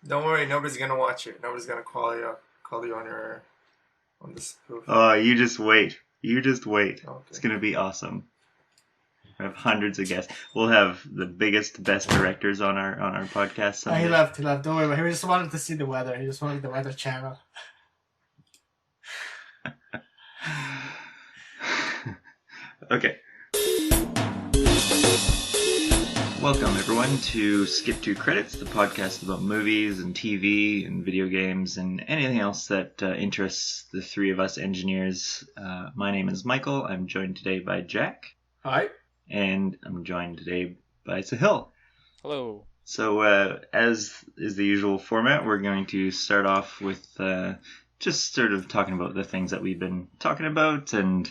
Don't worry, nobody's gonna watch it. Nobody's gonna call you on this spoof. Oh, you just wait. You just wait. It's Okay. gonna be awesome. We have hundreds of guests. We'll have the biggest, best directors on our podcast He someday. left. He left. Don't worry about it. He just wanted to see the weather. He just wanted the weather channel. Okay. Welcome everyone to Skip to Credits, the podcast about movies and TV and video games and anything else that interests the three of us engineers. My name is Michael. I'm joined today by Jack. Hi. And I'm joined today by Sahil. Hello. So, as is the usual format, we're going to start off with just sort of talking about the things that we've been talking about and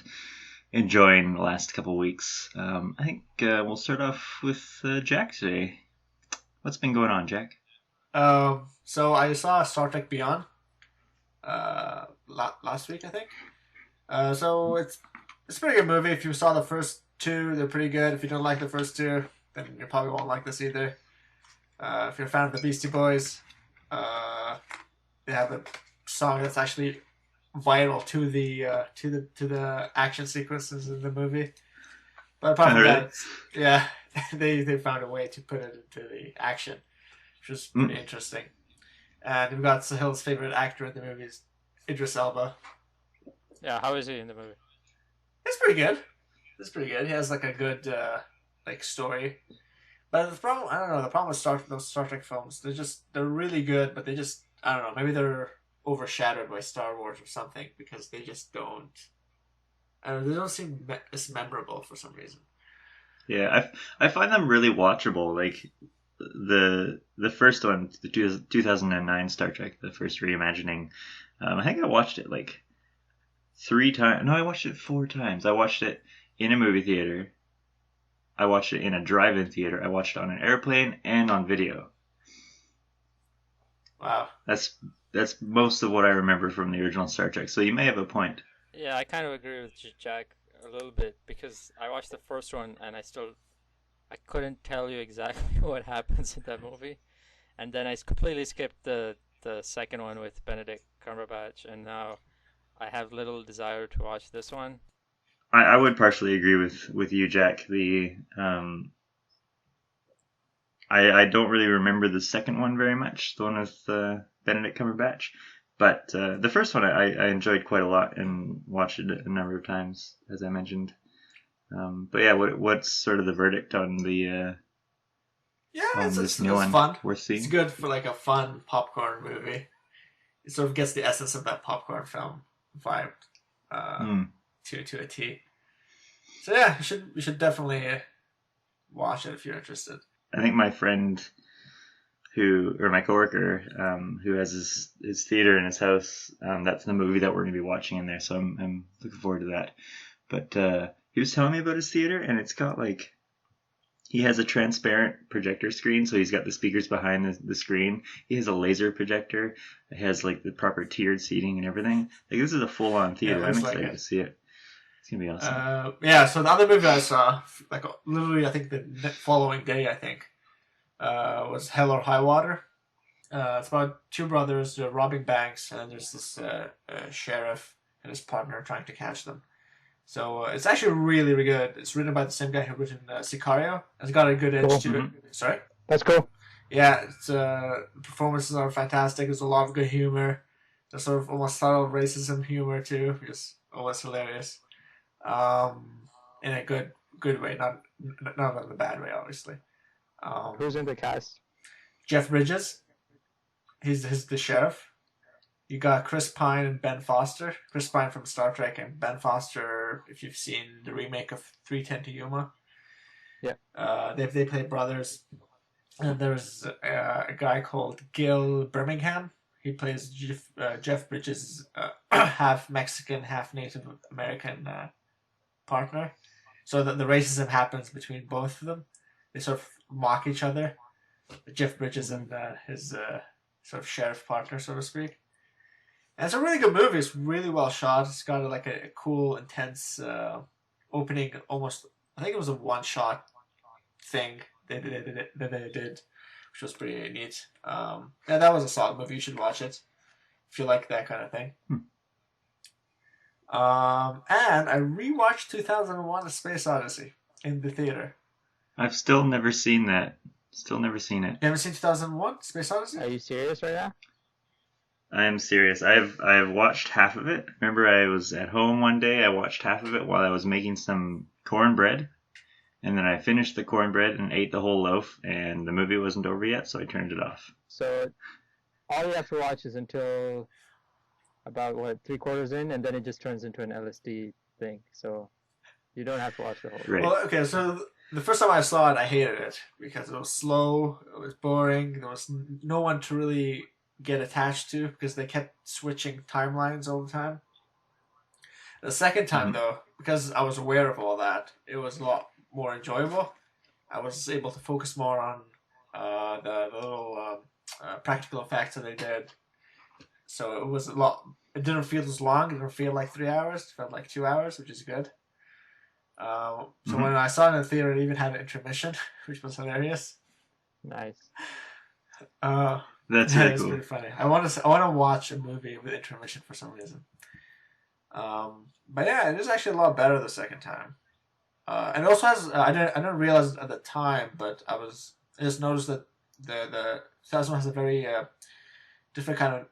enjoying the last couple of weeks. I think we'll start off with Jack today. What's been going on, Jack? So I saw Star Trek Beyond last week, I think. So it's a pretty good movie. If you saw the first two, they're pretty good. If you don't like the first two, then you probably won't like this either. If you're a fan of the Beastie Boys, they have a song that's actually vital to the action sequences in the movie. But apart from that, yeah, they found a way to put it into the action, which was pretty interesting. And we've got Sahil's favorite actor in the movie is Idris Elba. Yeah, how is he in the movie? It's pretty good. It's pretty good. He has like a good story. But the problem, I don't know. The problem with those Star Trek films, they're really good, but I don't know. Maybe they're overshadowed by Star Wars or something because they just don't. I don't know, they don't seem as memorable for some reason. Yeah, I find them really watchable. Like the first one, the 2009 Star Trek, the first reimagining. I think I watched it like 3 times. No, I watched it 4 times. I watched it in a movie theater. I watched it in a drive-in theater. I watched it on an airplane and on video. Wow. That's most of what I remember from the original Star Trek. So you may have a point. Yeah, I kind of agree with Jack a little bit because I watched the first one and I couldn't tell you exactly what happens in that movie, and then I completely skipped the second one with Benedict Cumberbatch, and now I have little desire to watch this one. I would partially agree with you, Jack. I don't really remember the second one very much, the one with Benedict Cumberbatch. But the first one I enjoyed quite a lot and watched it a number of times, as I mentioned. But yeah, what's sort of the verdict on the this new one fun. we're seeing? It's good for like a fun popcorn movie. It sort of gets the essence of that popcorn film vibe to a T. So yeah, you should definitely watch it if you're interested. I think my friend my coworker, who has his theater in his house, that's the movie that we're going to be watching in there. So I'm looking forward to that. But he was telling me about his theater, and it's got like, he has a transparent projector screen, so he's got the speakers behind the screen. He has a laser projector. It has like the proper tiered seating and everything. Like, this is a full-on theater. I'm excited to see it. It's gonna be awesome. Yeah. So the other movie I saw, like literally, I think the following day, was Hell or High Water. It's about two brothers robbing banks, and there's this sheriff and his partner trying to catch them. So it's actually really, really good. It's written by the same guy who written Sicario. It's got a good edge to it. Sorry? That's cool. Yeah, performances are fantastic. There's a lot of good humor. There's sort of almost subtle racism humor too, which is always hilarious. In a good way, not in a bad way, obviously. Who's in the cast? Jeff Bridges. He's the sheriff. You got Chris Pine and Ben Foster. Chris Pine from Star Trek and Ben Foster, if you've seen the remake of 3:10 to Yuma. Yeah. They play brothers. And there's a guy called Gil Birmingham. He plays Jeff Bridges' half Mexican, half Native American partner. So the racism happens between both of them. They sort of mock each other. Jeff Bridges and his sort of sheriff partner, so to speak. And it's a really good movie. It's really well shot. It's got like a cool, intense opening. Almost, I think it was a one-shot thing that they did, which was pretty neat. Yeah, that was a solid movie. You should watch it if you like that kind of thing. And I rewatched 2001: A Space Odyssey in the theater. I've still never seen that. Still never seen it. You haven't seen 2001: Space Odyssey? Are you serious right now? I am serious. I've watched half of it. Remember, I was at home one day. I watched half of it while I was making some cornbread, and then I finished the cornbread and ate the whole loaf. And the movie wasn't over yet, so I turned it off. So all you have to watch is until about 3/4 in, and then it just turns into an LSD thing. So you don't have to watch the whole thing. Right. Well, okay, so the first time I saw it, I hated it because it was slow, it was boring, there was no one to really get attached to because they kept switching timelines all the time. The second time, though, because I was aware of all that, it was a lot more enjoyable. I was able to focus more on the little practical effects that they did. So it was a lot. It didn't feel as long. It didn't feel like 3 hours. It felt like 2 hours, which is good. So when I saw it in the theater, it even had an intermission, which was hilarious. Nice. That's really it's cool. pretty funny. I want to watch a movie with intermission for some reason. But yeah, it is actually a lot better the second time. And it also has I didn't realize at the time, but I just noticed that the 2001 has a very different kind of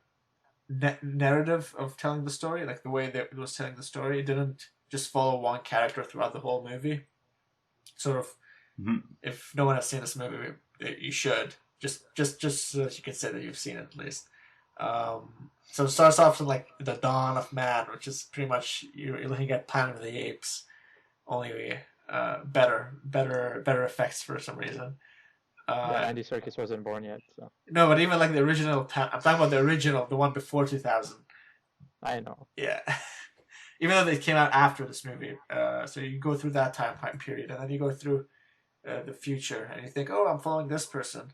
narrative of telling the story, like the way that it was telling the story. It didn't just follow one character throughout the whole movie. Sort of, if no one has seen this movie, you should just so that you can say that you've seen it at least. So it starts off with like the dawn of man, which is pretty much you're looking at Planet of the Apes, only better effects for some reason. Andy Serkis wasn't born yet, so No, but even like the original, I'm talking about the original, the one before 2000. I know. Yeah. Even though they came out after this movie. So you go through that time period, and then you go through the future, and you think, oh, I'm following this person.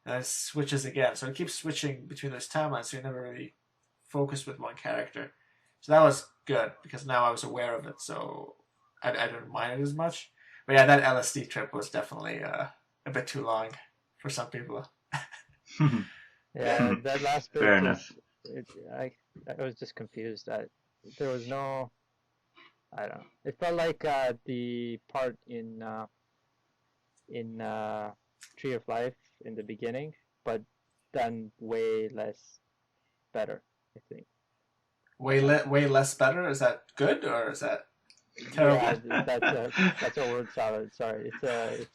And it switches again. So it keeps switching between those timelines, so you never really focus with one character. So that was good, because now I was aware of it, so I didn't mind it as much. But yeah, that LSD trip was definitely a bit too long for some people. Yeah, that last bit. Fair enough. I was just confused. There was no. I don't know. It felt like the part in Tree of Life in the beginning, but done way less better, I think. Way less better? Is that good or is that terrible? Yeah, that's a word salad. Sorry, it's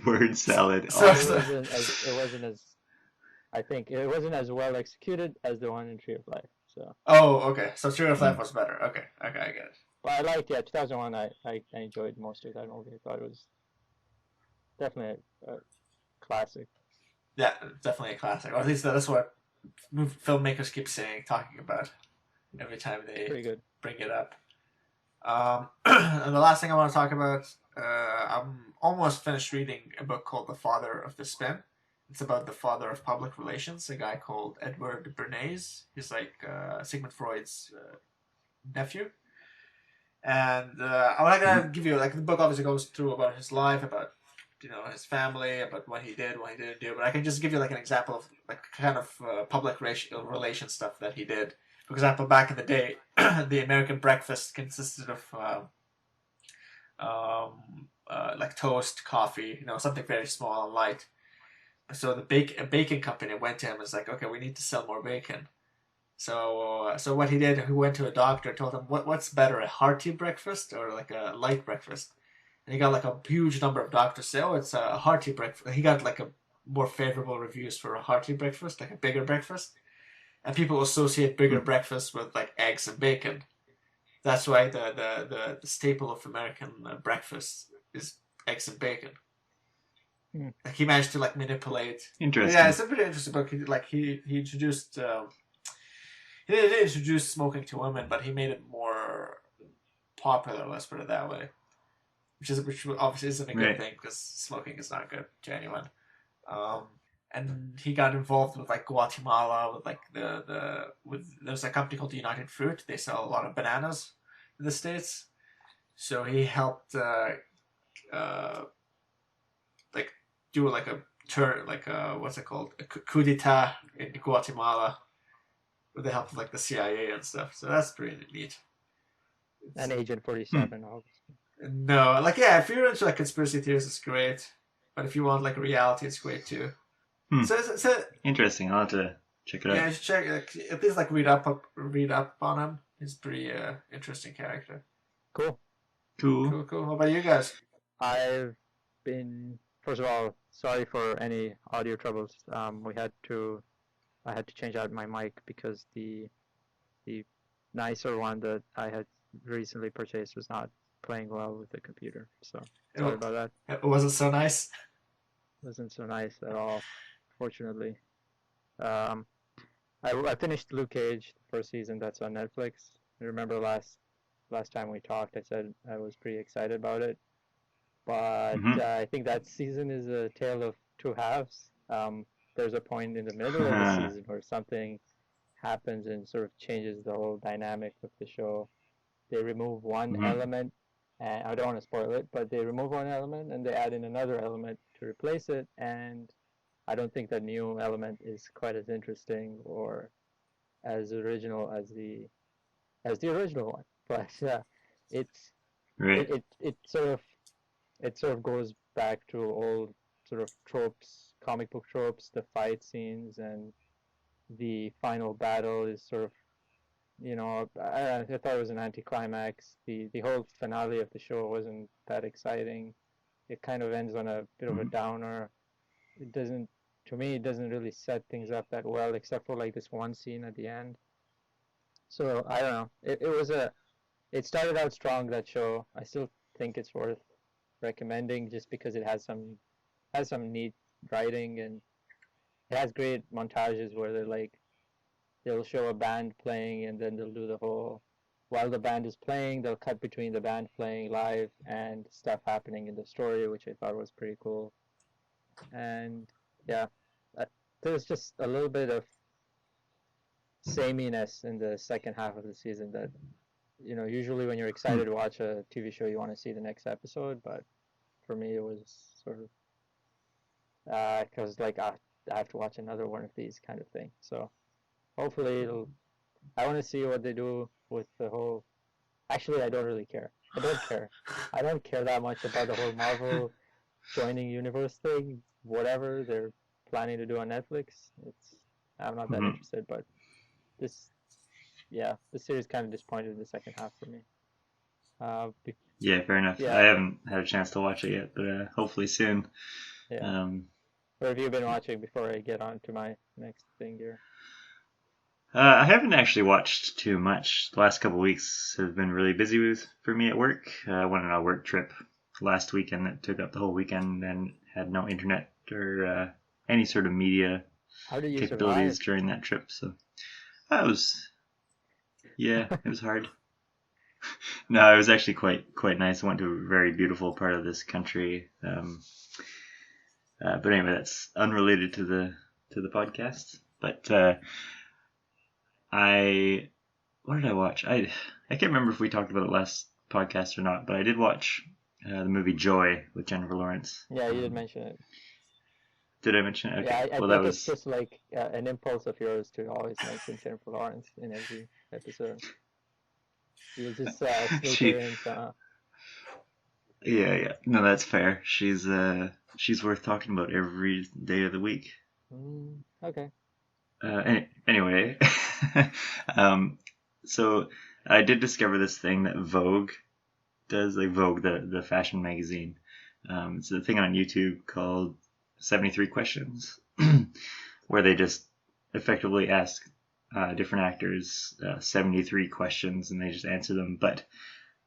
Word salad. So- it wasn't as I think it wasn't as well executed as the one in Tree of Life. So. Oh, okay. So Tree of Life was better. Okay, I get it. Well, I liked 2001. I enjoyed most of that movie. I thought it was definitely a classic. Yeah, definitely a classic. Or at least that's what filmmakers keep talking about every time they Pretty good. bring it up. And the last thing I want to talk about, I'm almost finished reading a book called The Father of the Spin. It's about the father of public relations, a guy called Edward Bernays. He's like Sigmund Freud's nephew. And I'm not gonna give you the book obviously goes through about his life, about his family, about what he did, what he didn't do. But I can just give you an example of kind of public relation stuff that he did. For example, back in the day, the American breakfast consisted of toast, coffee, something very small and light. So a baking company went to him and was like, okay, we need to sell more bacon. So what he did, he went to a doctor and told him, what's better, a hearty breakfast or like a light breakfast? And he got like a huge number of doctors say, oh, it's a hearty breakfast. He got like a more favorable reviews for a hearty breakfast, like a bigger breakfast. And people associate bigger breakfast with like eggs and bacon. That's why the staple of American breakfast is eggs and bacon. Like he managed to manipulate. Interesting. Yeah, it's a pretty interesting book. He introduced. He didn't introduce smoking to women, but he made it more popular. Let's put it that way. Which obviously isn't a good thing because smoking is not good to anyone. And he got involved with Guatemala with there's a company called United Fruit. They sell a lot of bananas in the States. So he helped do like a turn, like a what's it called, a coup d'état in Guatemala with the help of like the CIA and stuff. So that's pretty neat. And Agent 47, obviously. No, like yeah, if you're into like conspiracy theories, it's great. But if you want like reality, it's great too. So Interesting. I'll have to check it yeah, out. you should check. At least like read up on him. He's a pretty interesting character. Cool. Cool. Cool. How about you guys? I've been, first of all, sorry for any audio troubles. I had to change out my mic because the nicer one that I had recently purchased was not playing well with the computer. So sorry about that. It wasn't so nice. Wasn't so nice at all, fortunately. I finished Luke Cage, the first season that's on Netflix. I remember last time we talked, I said I was pretty excited about it. But I think that season is a tale of two halves. There's a point in the middle of the season where something happens and sort of changes the whole dynamic of the show. They remove one element, and I don't want to spoil it, but they remove one element and they add in another element to replace it, and I don't think that new element is quite as interesting or as original as the original one. But it's Right. it sort of goes back to old sort of tropes, comic book tropes. The fight scenes and the final battle is sort of, I thought it was an anticlimax. The whole finale of the show wasn't that exciting. It kind of ends on a bit of a downer. It doesn't really set things up that well, except for like this one scene at the end. So I don't know. It started out strong, that show. I still think it's worth recommending just because it has some neat writing, and it has great montages where they'll show a band playing and then they'll do the whole, while the band is playing, they'll cut between the band playing live and stuff happening in the story, which I thought was pretty cool. And yeah, there's just a little bit of sameness in the second half of the season that, usually when you're excited to watch a TV show, you want to see the next episode, but for me it was sort of because I have to watch another one of these kind of thing. So hopefully I want to see what they do with the whole. Actually, I don't really care. I don't care. I don't care that much about the whole Marvel joining universe thing. Whatever they're planning to do on Netflix, I'm not that interested. But this series kind of disappointed in the second half for me. Yeah, fair enough. Yeah. I haven't had a chance to watch it yet, but hopefully soon. Yeah. What have you been watching before I get on to my next thing here? I haven't actually watched too much. The last couple of weeks have been really busy for me at work. I went on a work trip last weekend that took up the whole weekend and had no internet or any sort of media How do you capabilities survive? during that trip. So it was hard. No, it was actually quite nice. I went to a very beautiful part of this country. But anyway, that's unrelated to the podcast. But what did I watch? I can't remember if we talked about it last podcast or not, but I did watch the movie Joy with Jennifer Lawrence. Yeah, you did mention it. Did I mention it? Okay. Yeah, I well, think that it's just like an impulse of yours to always mention Jennifer Lawrence in every episode. You just sneak her in. Yeah. No, that's fair. She's worth talking about every day of the week. Okay. Anyway, so I did discover this thing that Vogue does, like Vogue, the fashion magazine. It's a thing on YouTube called 73 Questions, where they just effectively ask different actors 73 questions and they just answer them. But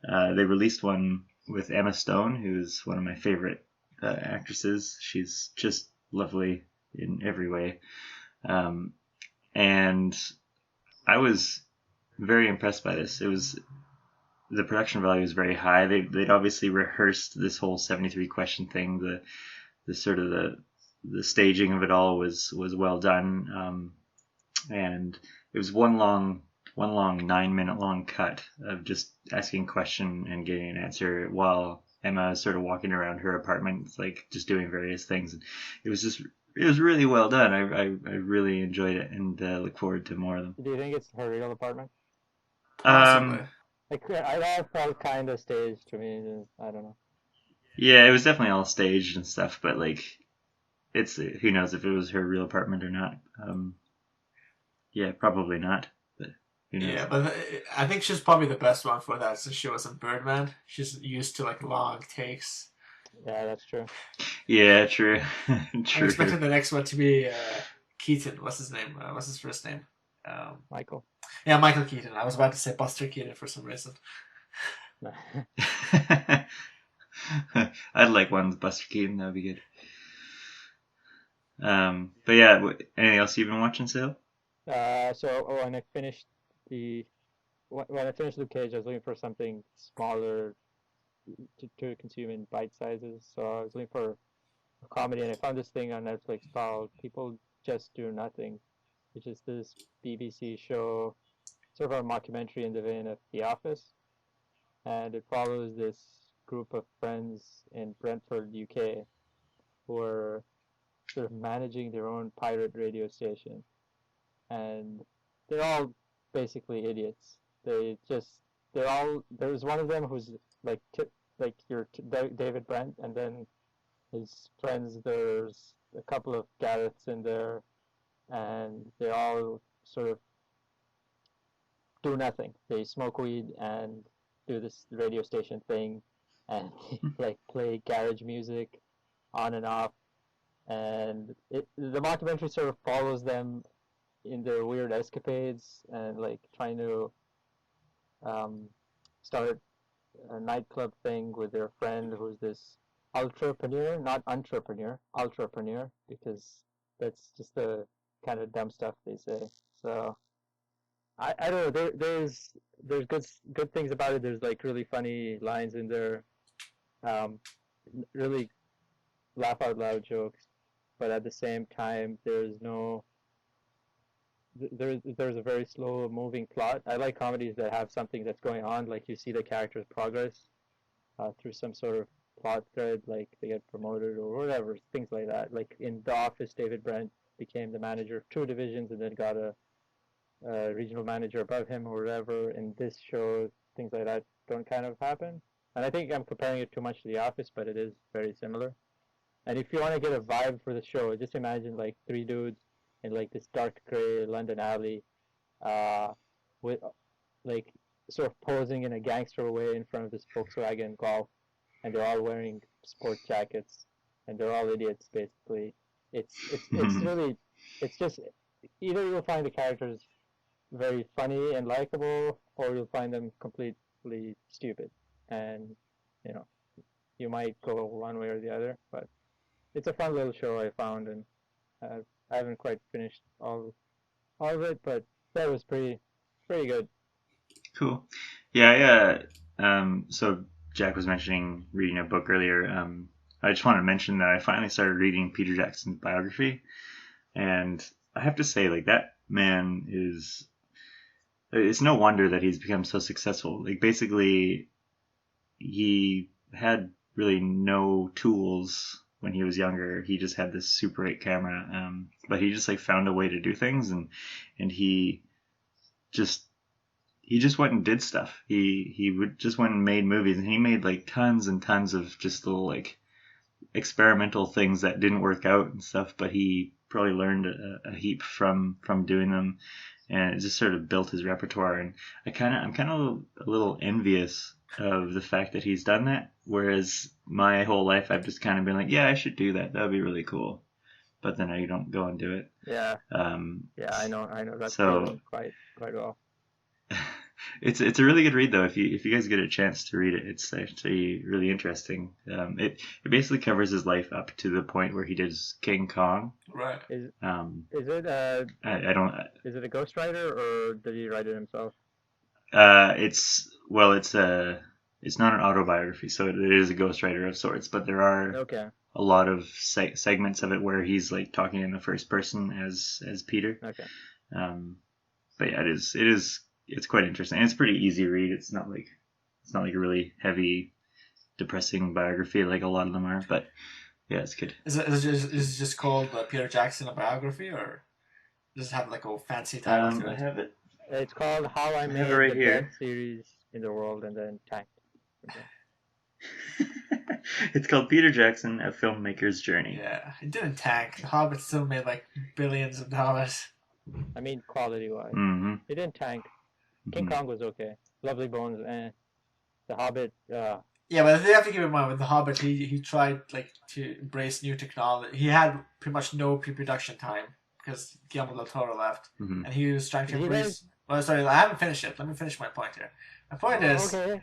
they released one with Emma Stone, who's one of my favorite actresses. She's just lovely in every way. And I was very impressed by this. The production value was very high. They'd obviously rehearsed this whole 73 question thing. The sort of the staging of it all was well done. And it was one long 9-minute long cut of just asking a question and getting an answer while Emma is sort of walking around her apartment, like just doing various things. And it was really well done. I really enjoyed it, and look forward to more of them. Do you think it's her real apartment? Possibly. Like, I felt kind of staged to me. I don't know. Yeah, it was definitely all staged and stuff, but like, it's who knows if it was her real apartment or not. Yeah, probably not, but who knows? Yeah, but I think she's probably the best one for that since she was in Birdman. She's used to like long takes. Yeah, that's true. Yeah, true. I'm True. expecting the next one to be Keaton. What's his name? What's his first name? Michael. Yeah, Michael Keaton. I was about to say Buster Keaton for some reason. I'd like one with Buster Keaton. That'd be good. But yeah, anything else you've been watching, Sil? When I finished Luke Cage, I was looking for something smaller to consume in bite sizes. So I was looking for a comedy, and I found this thing on Netflix called People Just Do Nothing, which is this BBC show, sort of a mockumentary in the vein of The Office, and it follows this group of friends in Brentford, UK, who are sort of managing their own pirate radio station, and they're all basically idiots. There's one of them who's like David Brent, and then his friends, there's a couple of Gareths in there, and they all sort of do nothing. They smoke weed and do this radio station thing, and like play garage music on and off. And the documentary sort of follows them in their weird escapades and like trying to start a nightclub thing with their friend who's this entrepreneur, not entrepreneur, ultrapreneur, because that's just the kind of dumb stuff they say. So I don't know. There's good things about it. There's like really funny lines in there, really laugh out loud jokes, but at the same time there's a very slow moving plot. I like comedies that have something that's going on, like you see the character's progress through some sort of plot thread, like they get promoted or whatever, things like that. Like in The Office, David Brent became the manager of 2 divisions and then got a regional manager above him or whatever. In this show, things like that don't kind of happen. And I think I'm comparing it too much to The Office, but it is very similar. And if you want to get a vibe for the show, just imagine like 3 dudes in like this dark gray London alley, with like sort of posing in a gangster way in front of this Volkswagen Golf, and they're all wearing sport jackets, and they're all idiots basically. It's really, it's just either you'll find the characters very funny and likable, or you'll find them completely stupid, and you might go one way or the other. But it's a fun little show I found, and I haven't quite finished all of it, but that was pretty good. Cool. Yeah. So Jack was mentioning reading a book earlier. I just want to mention that I finally started reading Peter Jackson's biography, and I have to say, like, that man is. It's no wonder that he's become so successful. Like, basically, he had really no tools when he was younger. He just had this Super 8 camera, but he just like found a way to do things, and he just went and did stuff. He would just went and made movies, and he made like tons and tons of just little like experimental things that didn't work out and stuff, but he probably learned a heap from doing them, and it just sort of built his repertoire. And I'm kind of a little envious of the fact that he's done that, whereas my whole life I've just kind of been like, yeah, I should do that. That would be really cool. But then I don't go and do it. Yeah. Yeah, I know that so, quite well. It's a really good read though. If you guys get a chance to read it, it's actually really interesting. It basically covers his life up to the point where he did King Kong. Right. Is it I don't. Is it a ghostwriter or did he write it himself? It's not an autobiography, so it is a ghostwriter of sorts. But there are a lot of segments of it where he's like talking in the first person as Peter. Okay. But yeah, it's quite interesting. And it's a pretty easy read. It's not like a really heavy depressing biography like a lot of them are. But yeah, it's good. Is it just called Peter Jackson, a biography, or does it have like a fancy title to I it? have it. It's called How I Made have it right the here. Best Series in the World and then tanked. It's called Peter Jackson: A Filmmaker's Journey. Yeah, it didn't tank. The Hobbit still made like billions of dollars. I mean, quality-wise. Mm-hmm. It didn't tank. King Mm-hmm. Kong was okay. Lovely Bones, The Hobbit, Yeah, but you have to keep in mind with the Hobbit, he tried like to embrace new technology. He had pretty much no pre-production time because Guillermo del Toro left, Mm-hmm. and he was trying to Did he embrace. Well, sorry, I haven't finished it. Let me finish my point here. My point is, okay.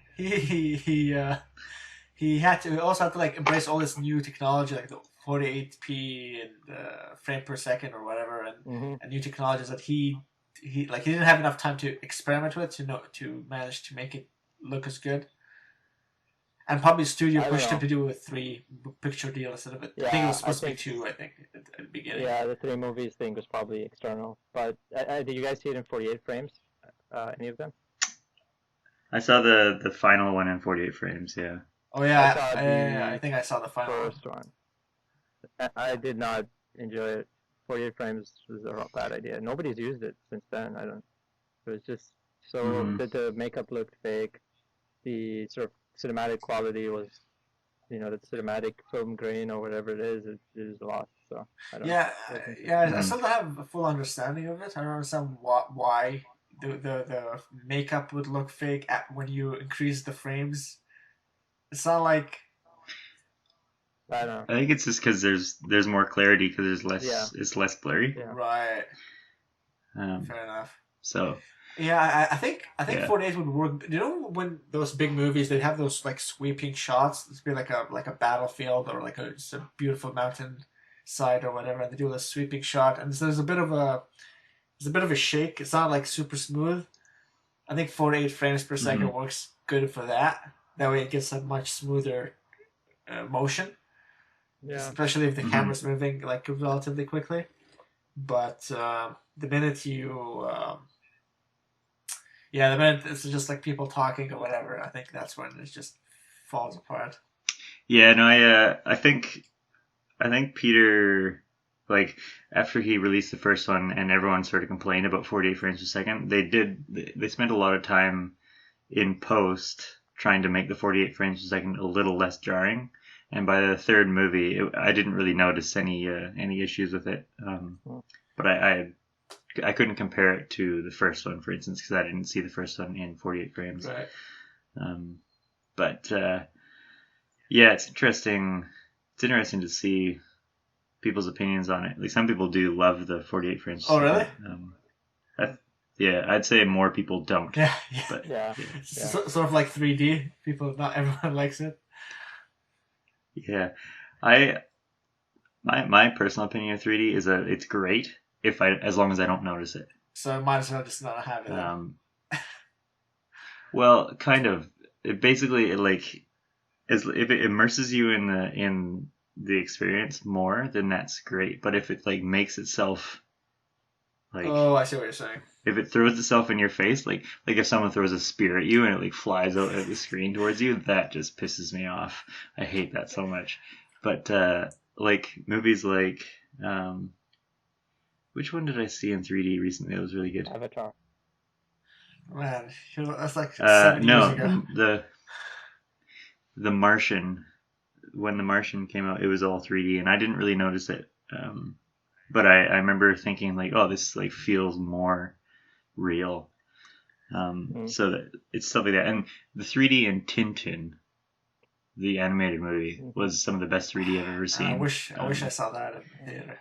he had to also have to like embrace all this new technology, like the 48p and frame per second or whatever, and new technologies that he didn't have enough time to experiment with to manage to make it look as good. And probably studio I don't pushed him know. to do a 3-picture deal instead of it. I think it Yeah, was supposed to I be think- 2. I think at the beginning. Yeah, the 3 movies thing was probably external. But did you guys see it in 48 frames? Any of them? I saw the final one in 48 frames. Yeah. Oh yeah, I saw the I think I saw the final one. First one. I did not enjoy it. 48 frames was a bad idea. Nobody's used it since then. It was just so Mhm. the makeup looked fake. The sort of cinematic quality was, the cinematic film grain or whatever it is lost. So I don't. Yeah, wasn't- I still don't have a full understanding of it. I don't understand why the makeup would look fake when you increase the frames. It's not like I don't know. I think it's just because there's more clarity because there's less. Yeah. It's less blurry. Yeah. right. Um, Fair enough. so Yeah, I think Yeah. 48 would work. You know when those big movies they have those like sweeping shots, it's be like a battlefield or like just a beautiful mountain side or whatever, and they do a sweeping shot, and so there's a bit of a shake. It's not like super smooth. I think 48 frames per second works good for that. That way it gets a much smoother motion, Yeah. especially if the Mhm. camera's moving like relatively quickly. But the minute you the minute it's just like people talking or whatever, I think that's when it just falls apart. yeah, no, I think Peter, like after he released the first one and everyone sort of complained about 48 frames per second, they spent a lot of time in post trying to make the 48 frames per second a little less jarring. And by the third movie, I didn't really notice any issues with it. But I couldn't compare it to the first one, for instance, because I didn't see the first one in 48 frames. Right. But yeah, it's interesting. It's interesting to see people's opinions on it. Like some people do love the 48 frames. Oh, really? Yeah, I'd say more people don't. Yeah. But Yeah. Sort of like 3D. People, not everyone likes it. yeah, my personal opinion of 3D is that it's great as long as I don't notice it. So I might as well just not have it. Well, kind of. It basically if it immerses you in the experience more, then that's great. But if it makes itself Oh, I see what you're saying. if it throws itself in your face, like if someone throws a spear at you and it flies out of the screen towards you, that just pisses me off. I hate that so much. But movies which one did I see in 3D recently that was really good? Avatar. Man, that's like 7 years ago. The Martian. When The Martian came out, it was all 3D, and I didn't really notice it. But I remember thinking oh, this feels more real. So that it's stuff like that, and the 3D in Tintin, the animated movie, was some of the best 3D I've ever seen. I wish I saw that in theater.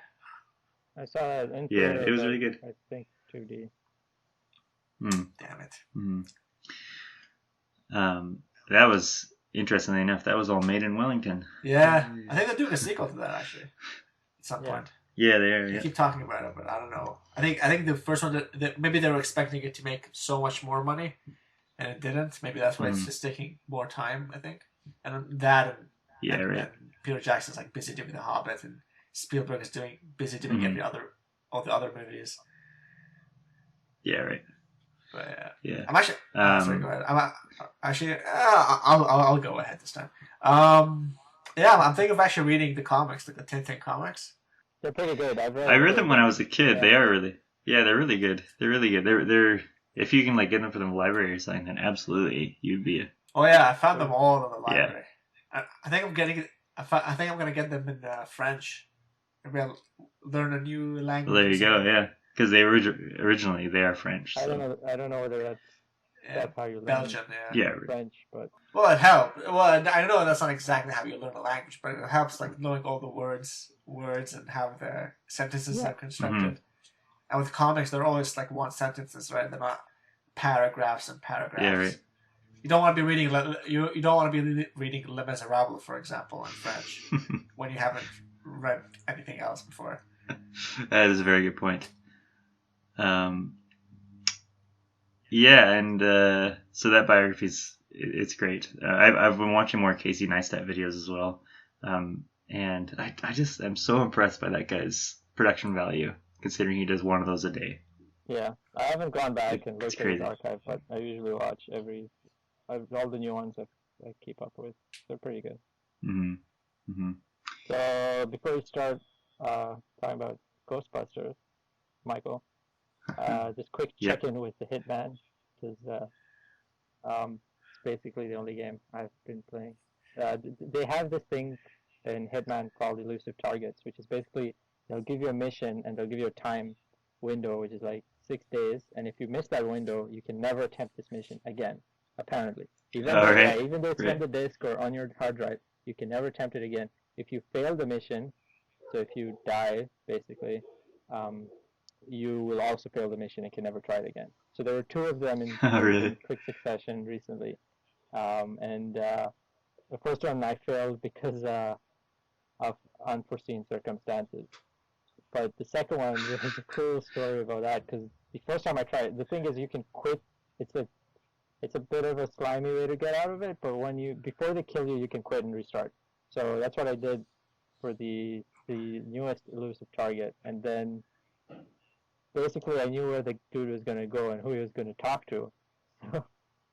I saw that in Yeah, theater, it was but really good. I think 2D. Damn it. That was, interestingly enough, that was all made in Wellington. Yeah, I think they're doing a sequel to that actually. At some point. Yeah, they are. They Yeah. keep talking about it, but I don't know. I think the first one that maybe they were expecting it to make so much more money, and it didn't. Maybe that's why it's just taking more time. I think, and that Yeah, and, right. and Peter Jackson's busy doing The Hobbit, and Spielberg is busy doing all the other movies. Yeah, right. But Yeah. I'm actually sorry. Go ahead. I'll go ahead this time. Yeah, I'm thinking of actually reading the comics, like the Tintin comics. They're pretty good. I read them when I was a kid. Yeah. They are really, yeah, they're really good. They're really good. They're if you can like get them from the library or something, then absolutely you'd be. Oh yeah, I found them all in the Yeah. library. I think I'm getting. I think I'm gonna get them in French. Maybe I'll learn a new language. Well, there or you go. something. Yeah, because they originally they are French. I So. don't know. I don't know whether that's how you learn Belgian, yeah. Yeah. French, but Well, it helps. Well, I know that's not exactly how you learn a language, but it helps like knowing all the words, and how the sentences Yeah. are constructed. And with comics, they're always like one sentences, right? They're not paragraphs and paragraphs. Yeah, right. You don't want to be reading you don't want to be reading Les Miserables, for example, in French when you haven't read anything else before. That is a very good point. Yeah, and so that biography's it's great. I've been watching more Casey Neistat videos as well, and I just I'm so impressed by that guy's production value, considering he does one of those a day. yeah, I haven't gone back and It's looked at his crazy. archive, but I usually watch all the new ones I keep up with. They're pretty good. Mm-hmm. Mm-hmm. So before we start talking about Ghostbusters, Michael, just quick Yeah. check in with the Hitman, because it's basically the only game I've been playing. They have this thing in Hitman called elusive targets, which is basically they'll give you a mission and they'll give you a time window, which is like 6 days, and if you miss that window, you can never attempt this mission again. Apparently, even All though right. even though it's Right. on the disk or on your hard drive, you can never attempt it again. If you fail the mission, so if you die, basically, you will also fail the mission and can never try it again. So there were 2 of them in Really? quick succession recently, and the first one I failed because of unforeseen circumstances. But the second one, there's a cool story about that, because the first time I tried, the thing is you can quit. It's a bit of a slimy way to get out of it, but before they kill you, you can quit and restart. So that's what I did for the newest elusive target, and then basically I knew where the dude was going to go and who he was going to talk to. So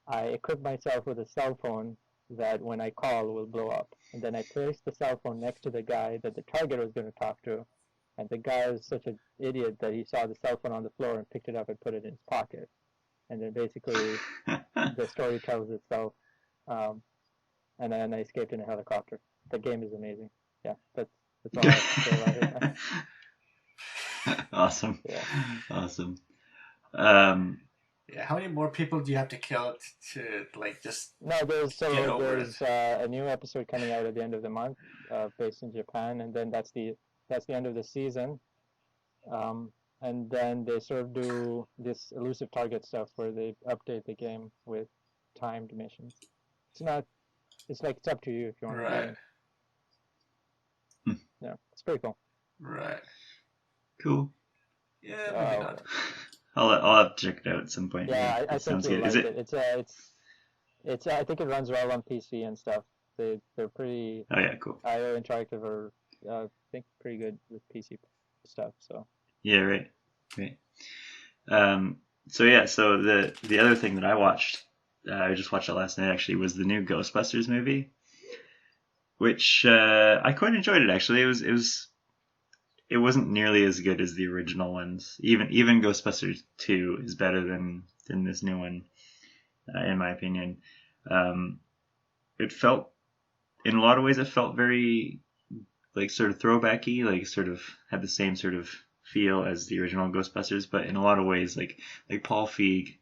I equipped myself with a cell phone that when I call will blow up. And then I placed the cell phone next to the guy that the target was going to talk to. And the guy was such an idiot that he saw the cell phone on the floor and picked it up and put it in his pocket. And then basically the story tells itself. And then I escaped in a helicopter. The game is amazing. Yeah, that's all I have to say about it. Awesome. Yeah. Awesome. Yeah, how many more people do you have to kill to like just? No, there's over a new episode coming out at the end of the month, based in Japan, and then that's the end of the season. And then they sort of do this elusive target stuff where they update the game with timed missions. It's like it's up to you if you want to do it. Yeah, it's pretty cool. Right. Cool. Yeah, maybe not. I'll have to check it out at some point. Yeah, I It think sounds you'll good. like Is it. It's I think it runs well on PC and stuff. They're pretty Oh yeah, cool. IO interactive, or I think pretty good with PC stuff. So Yeah, right. So the other thing that I watched, I just watched it last night actually, was the new Ghostbusters movie, which I quite enjoyed it actually. It wasn't nearly as good as the original ones. Even Ghostbusters 2 is better than this new one, in my opinion. It felt, in a lot of ways, it felt very like sort of throwbacky, like sort of had the same sort of feel as the original Ghostbusters, but in a lot of ways, like Paul Feig,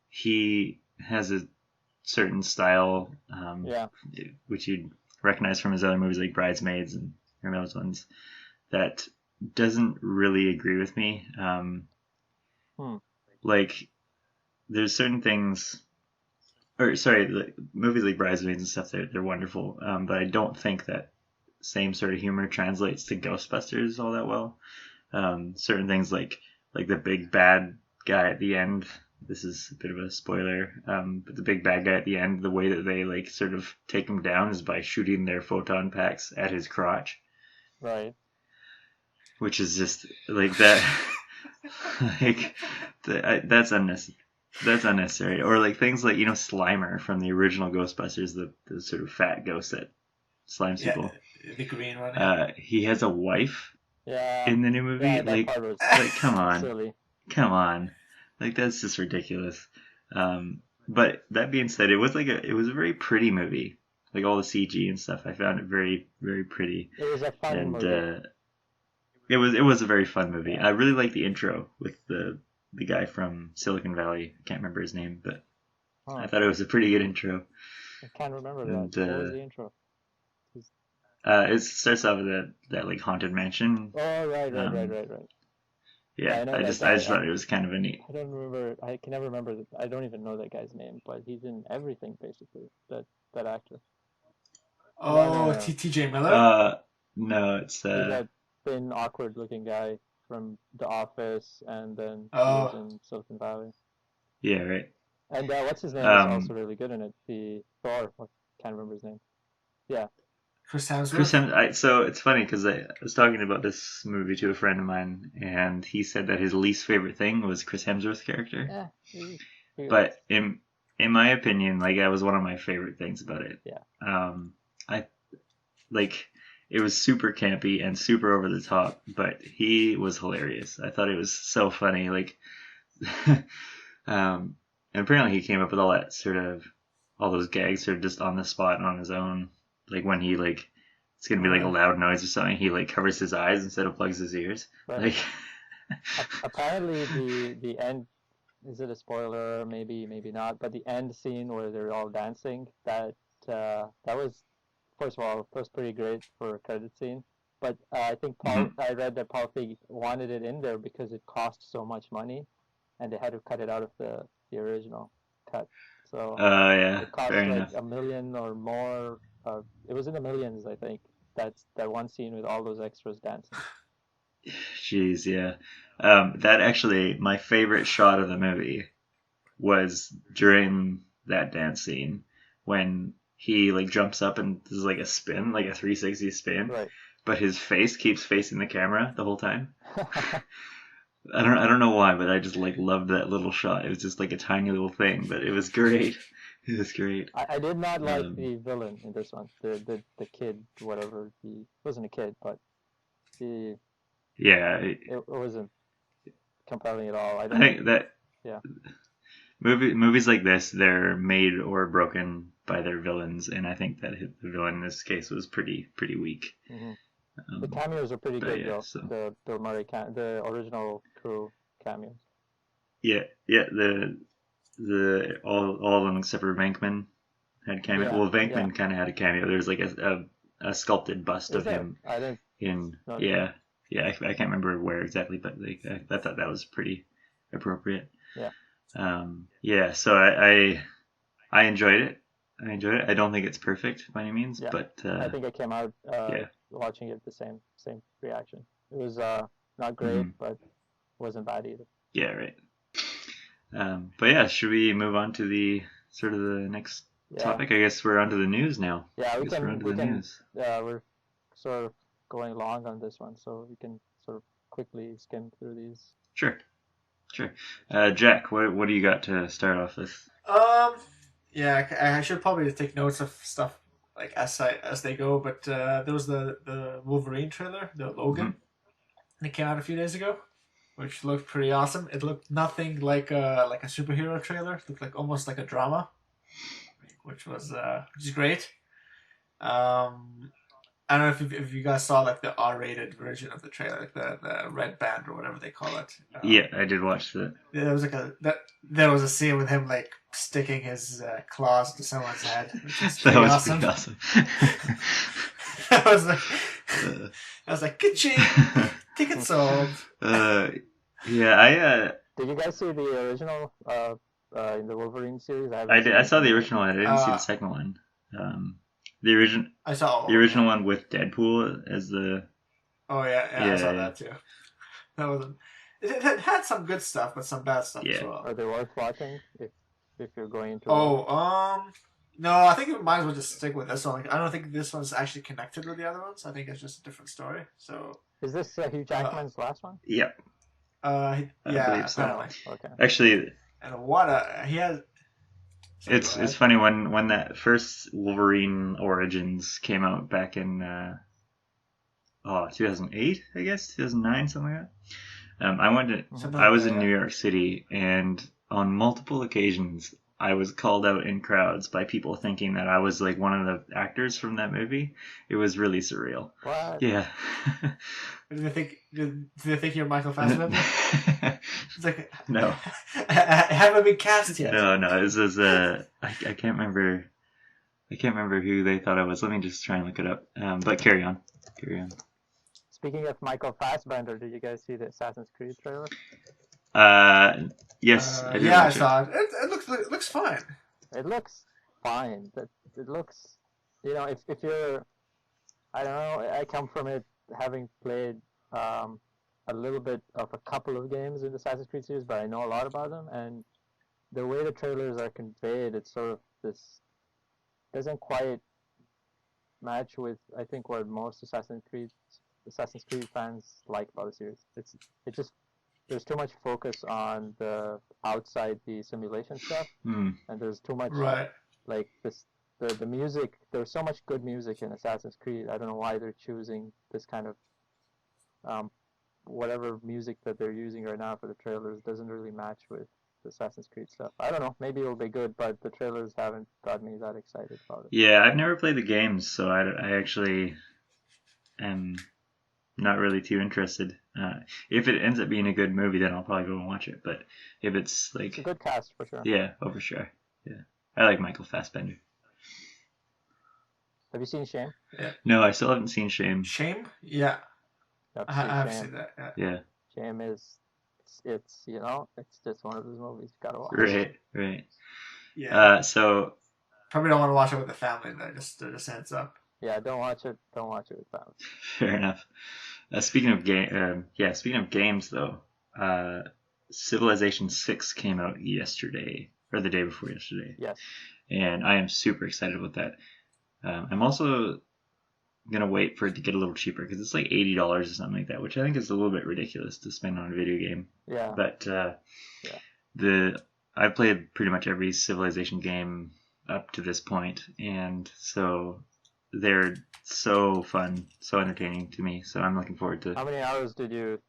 he has a certain style, which you'd recognize from his other movies like Bridesmaids and those ones, that doesn't really agree with me. Like there's certain things, like movies like Bridesmaids and stuff, they're wonderful, but I don't think that same sort of humor translates to Ghostbusters all that well. Certain things like the big bad guy at the end. This is a bit of a spoiler, but the big bad guy at the end, the way that they like sort of take him down is by shooting their photon packs at his crotch. Right. Which is just like that. Like that's unnecessary. That's unnecessary. Or like things like, Slimer from the original Ghostbusters, the sort of fat ghost that slimes Yeah, people. the green one. Yeah. He has a wife Yeah. in the new movie. Yeah, that part was Come on. silly. Come on. Like, that's just ridiculous. But that being said, it was a very pretty movie. Like all the CG and stuff, I found it very, very pretty. It was a fun And movie. it was a very fun movie. I really like the intro with the guy from Silicon Valley. I can't remember his name, but I thought it was a pretty good intro. I can't remember And, that. What was the intro? it starts off with that like haunted mansion. Oh, right. Yeah, I know I that just guy. thought it was kind of a neat. I don't remember. I can never remember. I don't even know that guy's name, but he's in everything basically. That actor. Oh, No. T.J. Miller. No, it's He's that thin, awkward-looking guy from The Office, and then he was in Silicon Valley. Yeah, right. And what's his name is also really good in it. The Thor. I can't remember his name. Yeah. Chris Hemsworth. So it's funny because I was talking about this movie to a friend of mine, and he said that his least favorite thing was Chris Hemsworth's character. Yeah. But in my opinion, like, that was one of my favorite things about it. Yeah. I like, it was super campy and super over the top, but he was hilarious. I thought it was so funny. Like, and apparently he came up with all those gags sort of just on the spot on his own. Like when he it's gonna be like a loud noise or something, he like covers his eyes instead of plugs his ears. Right. Like, apparently the end, is it a spoiler? Maybe not. But the end scene where they're all dancing, that was, first of all, it was pretty great for a credit scene. But I think I read that Paul Feig wanted it in there because it cost so much money, and they had to cut it out of the original cut. So yeah, it cost fair like enough. $1 million or more. It was in the millions, I think. That's that one scene with all those extras dancing. Jeez, yeah. That actually, my favorite shot of the movie was during that dance scene when he like jumps up and does like a spin, like a 360 spin, Right. but his face keeps facing the camera the whole time. I don't know why, but I just like loved that little shot. It was just like a tiny little thing, but it was great. It was great. I did not like the villain in this one. The kid, whatever. He wasn't a kid, but it wasn't compelling at all. I think that yeah. Movies like this, they're made or broken by their villains, and I think that the villain in this case was pretty weak. Mm-hmm. The cameos are pretty good, though. So. The Bill Murray the original crew cameos. Yeah. The all of them except for Venkman had cameo. Yeah, well, Venkman kind of had a cameo. There's like a sculpted bust of him. I didn't. Yeah. I can't remember where exactly, but like I thought that was pretty appropriate. Yeah. So I enjoyed it. I don't think it's perfect by any means, but I think I came out watching it the same reaction. It was not great, but wasn't bad either. Yeah, right. But yeah, should we move on to the sort of the next topic? I guess we're onto the news now. Yeah, we can. News. We're sort of going long on this one, so we can sort of quickly skim through these. Sure. Jack, what do you got to start off with? Yeah, I should probably take notes of stuff like as they go. But there was the Wolverine trailer, the Logan. It came out a few days ago, which looked pretty awesome. It looked nothing like a superhero trailer. It looked like almost like a drama, which is great. I don't know if you guys saw like the R-rated version of the trailer, like the red band or whatever they call it. Yeah, I did watch that. There was there was a scene with him like sticking his claws into someone's head, which is that was awesome. pretty awesome. I was like, "Ka-ching! Ticket sold." Yeah, Did you guys see the original in the Wolverine series? I saw the original one. I didn't see the second one. I saw the original one with Deadpool as the. Oh yeah, I saw that too. That wasn't. It had some good stuff, but some bad stuff as well. Are they worth watching if you're going into? No, I think you might as well just stick with this one. Like, I don't think this one's actually connected with the other ones. I think it's just a different story. So. Is this Hugh Jackman's last one? Yep. Yeah, I believe so. apparently. Okay. Actually, And what a he has. Sorry, go It's ahead. funny when that first Wolverine Origins came out back in 2008, I guess 2009, something like that. Something I like was that. in New Yeah. York City, and on multiple occasions, I was called out in crowds by people thinking that I was like one of the actors from that movie. It was really surreal. What? Yeah. Do they think? Do they think you're Michael Fassbender? It's like No. I haven't been cast yet. No. This is I can't remember. I can't remember who they thought I was. Let me just try and look it up. But carry on. Speaking of Michael Fassbender, did you guys see the Assassin's Creed trailer? Yes, I did Yeah, I watch it. saw it. It looks fine. It looks fine. It looks, if you're, I don't know, I come from it having played a little bit of a couple of games in the Assassin's Creed series, but I know a lot about them, and the way the trailers are conveyed, it's sort of this, doesn't quite match with, I think, what most Assassin's Creed fans like about the series. It just, there's too much focus on the outside the simulation stuff, Hmm. and there's too much Right. like this the music. There's so much good music in Assassin's Creed. I don't know why they're choosing this kind of whatever music that they're using right now for the trailers doesn't really match with the Assassin's Creed stuff. I don't know, maybe it'll be good, but the trailers haven't got me that excited about it. Yeah, I've never played the games, so I actually am not really too interested. If it ends up being a good movie, then I'll probably go and watch it. But if it's It's a like, good cast for sure. yeah, oh for sure. Yeah, I like Michael Fassbender. Have you seen Shame? No, I still haven't seen Shame. Shame? Yeah, You have to I see have Shame. seen that. Yeah. Yeah, Shame is it's it's just one of those movies you gotta watch. right. Yeah. So Probably don't want to watch it with the family though. Just heads up. Yeah, don't watch it with family. fair enough. Speaking of games though, Civilization 6 came out yesterday or the day before yesterday. Yes. And I am super excited about that. I'm also gonna wait for it to get a little cheaper because it's like $80 or something like that, which I think is a little bit ridiculous to spend on a video game. Yeah. But I've played pretty much every Civilization game up to this point, and so they're so fun, so entertaining to me. So I'm looking forward to. How many hours did you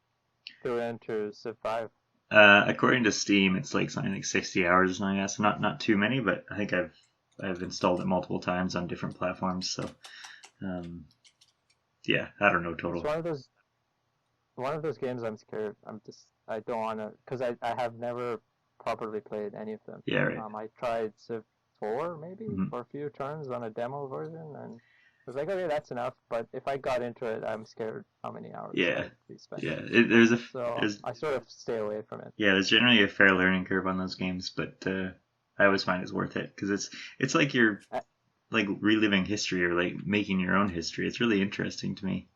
throw into Civ 5? According to Steam, it's like something like 60 hours or something like that. So not too many, but I think I've installed it multiple times on different platforms. So, yeah, I don't know total. It's one of those games I'm scared. I don't want to, because I have never properly played any of them. Yeah, right. I tried Civ 4 maybe Mhm. for a few turns on a demo version, and I was like, okay, that's enough. But if I got into it, I'm scared how many hours Yeah. I'd be spending. Yeah, So I sort of stay away from it. yeah, there's generally a fair learning curve on those games, but I always find it's worth it because it's like you're like reliving history or like making your own history. It's really interesting to me.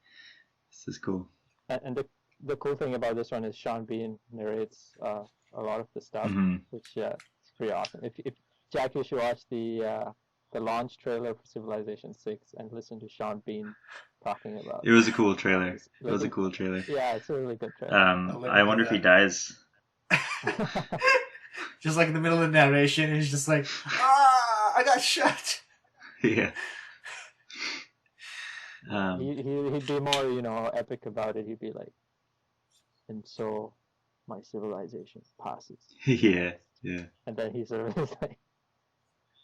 This is cool. And the cool thing about this one is Sean Bean narrates a lot of the stuff, Mhm. which it's pretty awesome. If Jack, you should watch the launch trailer for Civilization 6 and listen to Sean Bean talking about. It was a cool trailer. It's It was a cool trailer. Yeah, it's a really good trailer. I wonder if he dies. Just like in the middle of the narration, he's just like, I got shot. Yeah. He'd be more, epic about it. He'd be like, and so my civilization passes. Yeah. And then he sort of is like,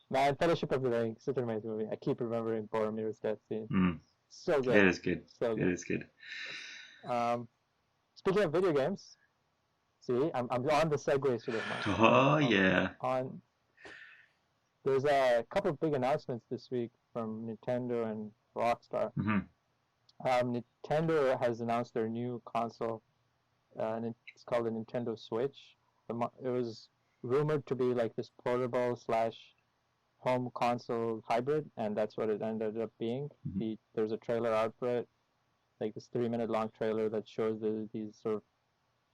man, Fellowship of the Ring, such an amazing movie. I keep remembering Boromir's death scene. Mm. So good. It is good. So good. It is good. Speaking of video games, see, I'm on the segue sort of now. Oh yeah. There's a couple of big announcements this week from Nintendo and Rockstar. Mm-hmm. Nintendo has announced their new console, and it's called the Nintendo Switch. It was rumored to be like this portable / home console hybrid, and that's what it ended up being. Mm-hmm. There's a trailer out for it, like this 3-minute long trailer that shows these sort of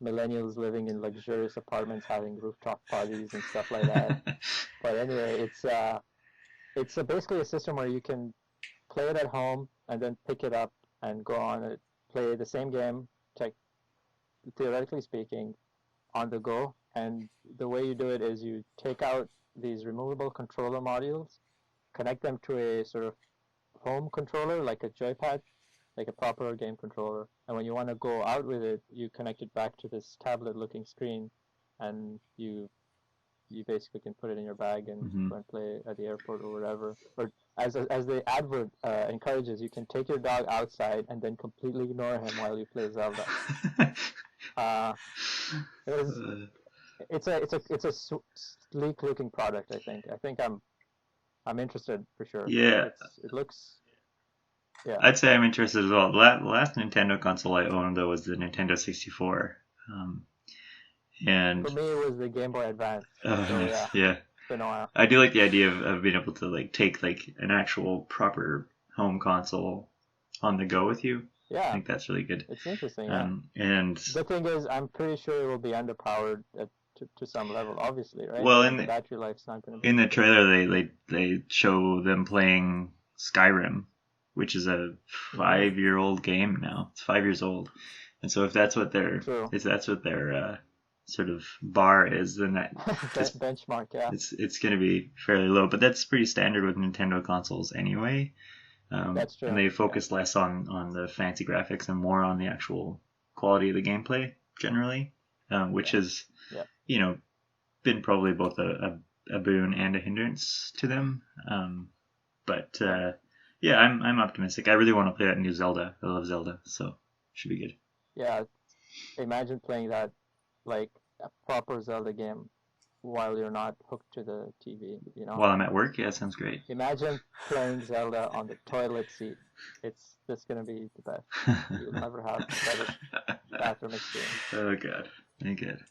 millennials living in luxurious apartments having rooftop parties and stuff like that. But anyway, it's basically a system where you can play it at home and then pick it up and go on and play the same game, theoretically speaking, on the go, And the way you do it is you take out these removable controller modules, connect them to a sort of home controller, like a joypad, like a proper game controller. And when you want to go out with it, you connect it back to this tablet-looking screen, and you basically can put it in your bag and go and play at the airport or wherever. Or as the advert encourages, you can take your dog outside and then completely ignore him while you play Zelda. It's a sleek looking product. I think I'm interested for sure. Yeah. It looks. Yeah. I'd say I'm interested as well. The last Nintendo console I owned though was the Nintendo 64. And for me, it was the Game Boy Advance. Oh, so, nice. Yeah. It's been a while. I do like the idea of being able to like take like an actual proper home console on the go with you. Yeah. I think that's really good. It's interesting. Yeah. And the thing is, I'm pretty sure it will be underpowered to some level, obviously, right? Well, the battery life's not going to be. In the trailer, they show them playing Skyrim, which is a 5-year-old game now. It's 5 years old, and so if that's what their sort of bar is, then that benchmark, yeah, it's going to be fairly low. But that's pretty standard with Nintendo consoles anyway. That's true. And they focus less on the fancy graphics and more on the actual quality of the gameplay generally, which has been probably both a boon and a hindrance to them. But I'm optimistic. I really want to play that new Zelda. I love Zelda, so it should be good. Yeah, imagine playing that like a proper Zelda game while you're not hooked to the TV, While I'm at work, yeah, that sounds great. Imagine playing Zelda on the toilet seat. It's just going to be the best. You'll never have a better bathroom experience. Oh, God. Thank God.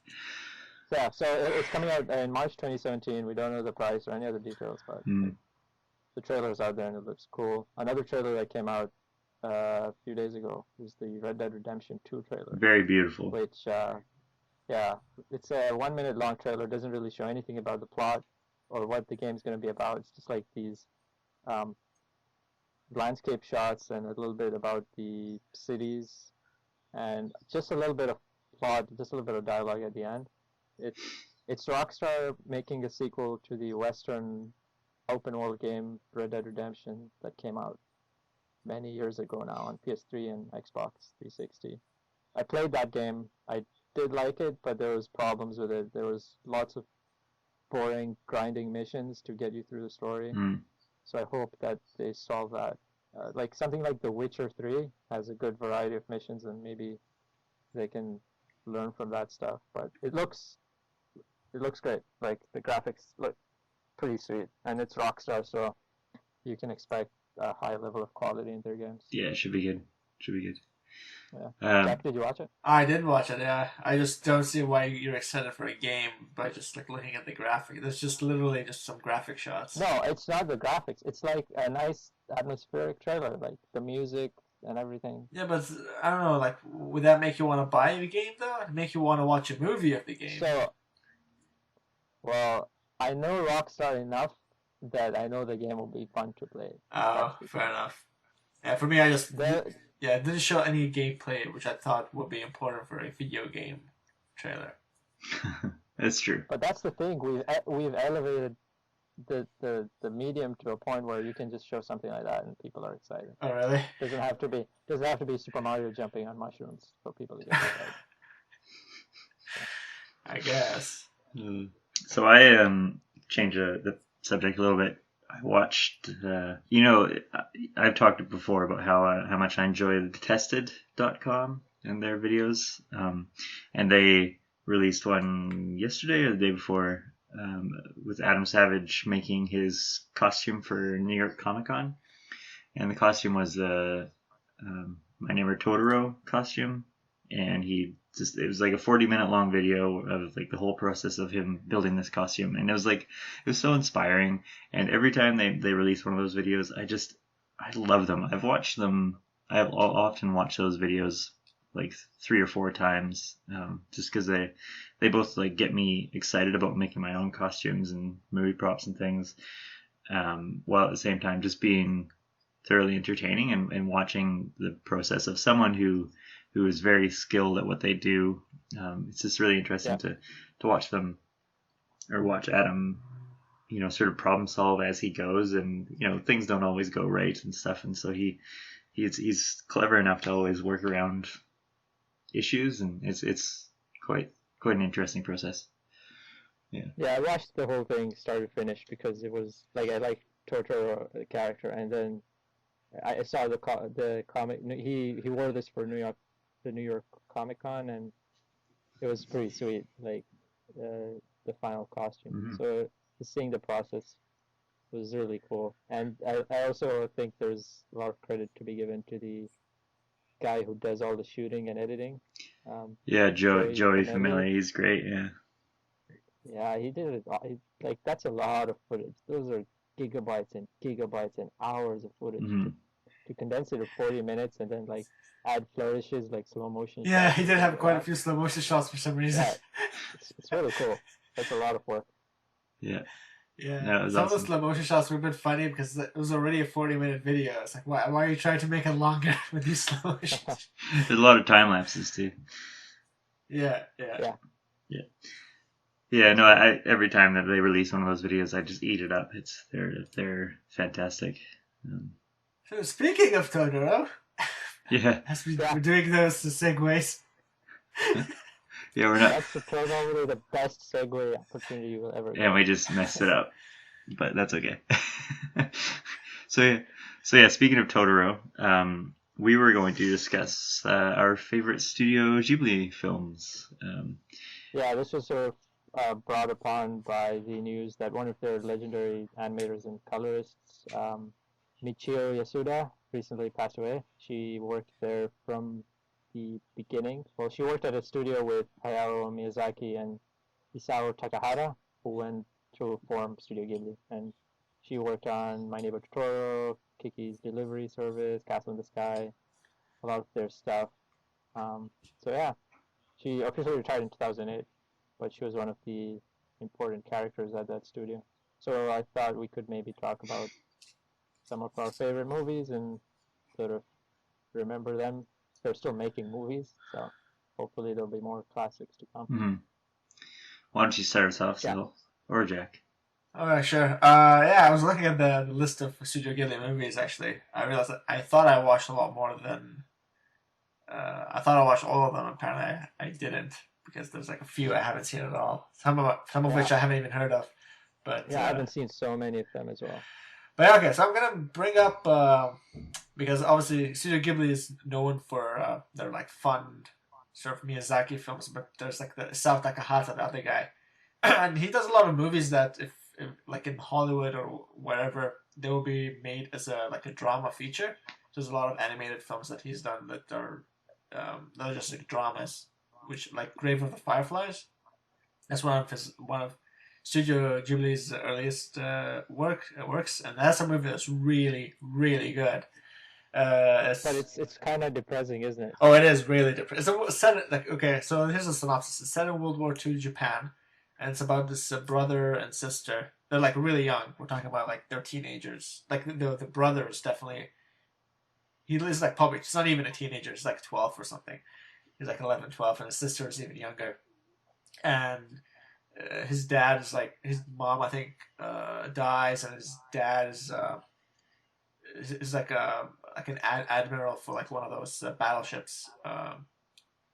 Yeah, so it's coming out in March 2017. We don't know the price or any other details, but the trailer's out there and it looks cool. Another trailer that came out a few days ago was the Red Dead Redemption 2 trailer. Very beautiful. Which, it's a 1 minute long trailer. It doesn't really show anything about the plot or what the game's going to be about. It's just like these landscape shots and a little bit about the cities and just a little bit of plot, just a little bit of dialogue at the end. It's Rockstar making a sequel to the Western open world game Red Dead Redemption that came out many years ago now on PS3 and Xbox 360. I played that game. I did like it, but there was problems with it. There was lots of boring grinding missions to get you through the story. So I hope that they solve that. Like something like The Witcher 3 has a good variety of missions, and maybe they can learn from that stuff. But it looks great. Like the graphics look pretty sweet, and it's Rockstar, so you can expect a high level of quality in their games. Yeah, it should be good. Yeah. Jack, did you watch it? I did watch it, yeah. I just don't see why you're excited for a game by just like looking at the graphic. There's just literally just some graphic shots. No, it's not the graphics. It's like a nice atmospheric trailer, like the music and everything. Yeah, but I don't know, like, would that make you want to buy the game, though? It'd make you want to watch a movie of the game. So, well, I know Rockstar enough that I know the game will be fun to play. Oh, fair enough. Yeah, for me, it didn't show any gameplay, which I thought would be important for a video game trailer. That's true. But that's the thing. We've elevated the medium to a point where you can just show something like that and people are excited. Oh, really? Doesn't have to be Super Mario jumping on mushrooms for people to get excited. I guess. So I changed the subject a little bit. I watched, I've talked before about how much I enjoy the Tested.com and their videos. And they released one yesterday or the day before with Adam Savage making his costume for New York Comic Con. And the costume was My Neighbor Totoro costume. And it was like a 40-minute long video of like the whole process of him building this costume. And it was so inspiring. And every time they release one of those videos, I love them. I've often watched those videos like 3 or 4 times, just because they both like get me excited about making my own costumes and movie props and things, while at the same time just being thoroughly entertaining and watching the process of someone who who is very skilled at what they do. It's just really interesting to watch them, or watch Adam, sort of problem solve as he goes, and things don't always go right and stuff, and so he's clever enough to always work around issues, and it's quite an interesting process. Yeah, I watched the whole thing start to finish because it was like I like Totoro the character, and then I saw the comic. He wore this for the New York Comic Con, and it was pretty sweet. Like the final costume. Mm-hmm. So just seeing the process was really cool, and I also think there's a lot of credit to be given to the guy who does all the shooting and editing. Joey Family, he's great. Yeah, he did it. Like that's a lot of footage. Those are gigabytes and gigabytes and hours of footage to condense it to 40 minutes and then like add flourishes like slow motion. Yeah, he did have quite a few slow motion shots for some reason. Yeah, it's really cool. That's a lot of work. Yeah. Yeah, no, some awesome. of the slow motion shots were a bit funny because it was already a 40-minute video. It's like, why are you trying to make it longer with these slow motion shots? There's a lot of time lapses too. Yeah. No, I every time that they release one of those videos, I just eat it up. They're fantastic. So speaking of Totoro, as we're doing those segues. Yeah, we're not. That's probably the best segue opportunity you will ever get. And we just messed it up, but that's okay. So yeah. Speaking of Totoro, we were going to discuss our favorite Studio Ghibli films. This was sort of brought upon by the news that one of their legendary animators and colorists, Michio Yasuda, recently passed away. She worked there from the beginning. Well, she worked at a studio with Hayao Miyazaki and Isao Takahata, who went to form Studio Ghibli. And she worked on My Neighbor Totoro, Kiki's Delivery Service, Castle in the Sky, a lot of their stuff. She officially retired in 2008, but she was one of the important characters at that studio. So I thought we could maybe talk about some of our favorite movies and sort of remember them. They're still making movies, so hopefully there'll be more classics to come. Mm-hmm. Why don't you start us off, Phil? Or Jack? Alright, sure. I was looking at the list of Studio Ghibli movies, actually. I realized that I thought I watched a lot more than... I thought I watched all of them. Apparently I didn't, because there's like a few I haven't seen at all. Some of which I haven't even heard of. But I haven't seen so many of them as well. But okay, so I'm going to bring up... because obviously Studio Ghibli is known for their like fun sort of Miyazaki films, but there's like the Isao Takahata, the other guy. And he does a lot of movies that if like in Hollywood or wherever, they will be made as a drama feature. There's a lot of animated films that he's done that are just like dramas, which like Grave of the Fireflies. That's one of Studio Ghibli's earliest works, and that's a movie that's really, really good. But it's kind of depressing, isn't it? Oh, it is really depressing. It's set so here's a synopsis. It's set in World War II Japan, and it's about this brother and sister. They're like really young. We're talking about like they're teenagers. Like the brother is definitely, he's like probably, he's not even a teenager. He's like 12 or something. He's like 11, 12, and his sister is even younger. And his dad is like, his mom I think dies, and his dad is like an admiral for like one of those battleships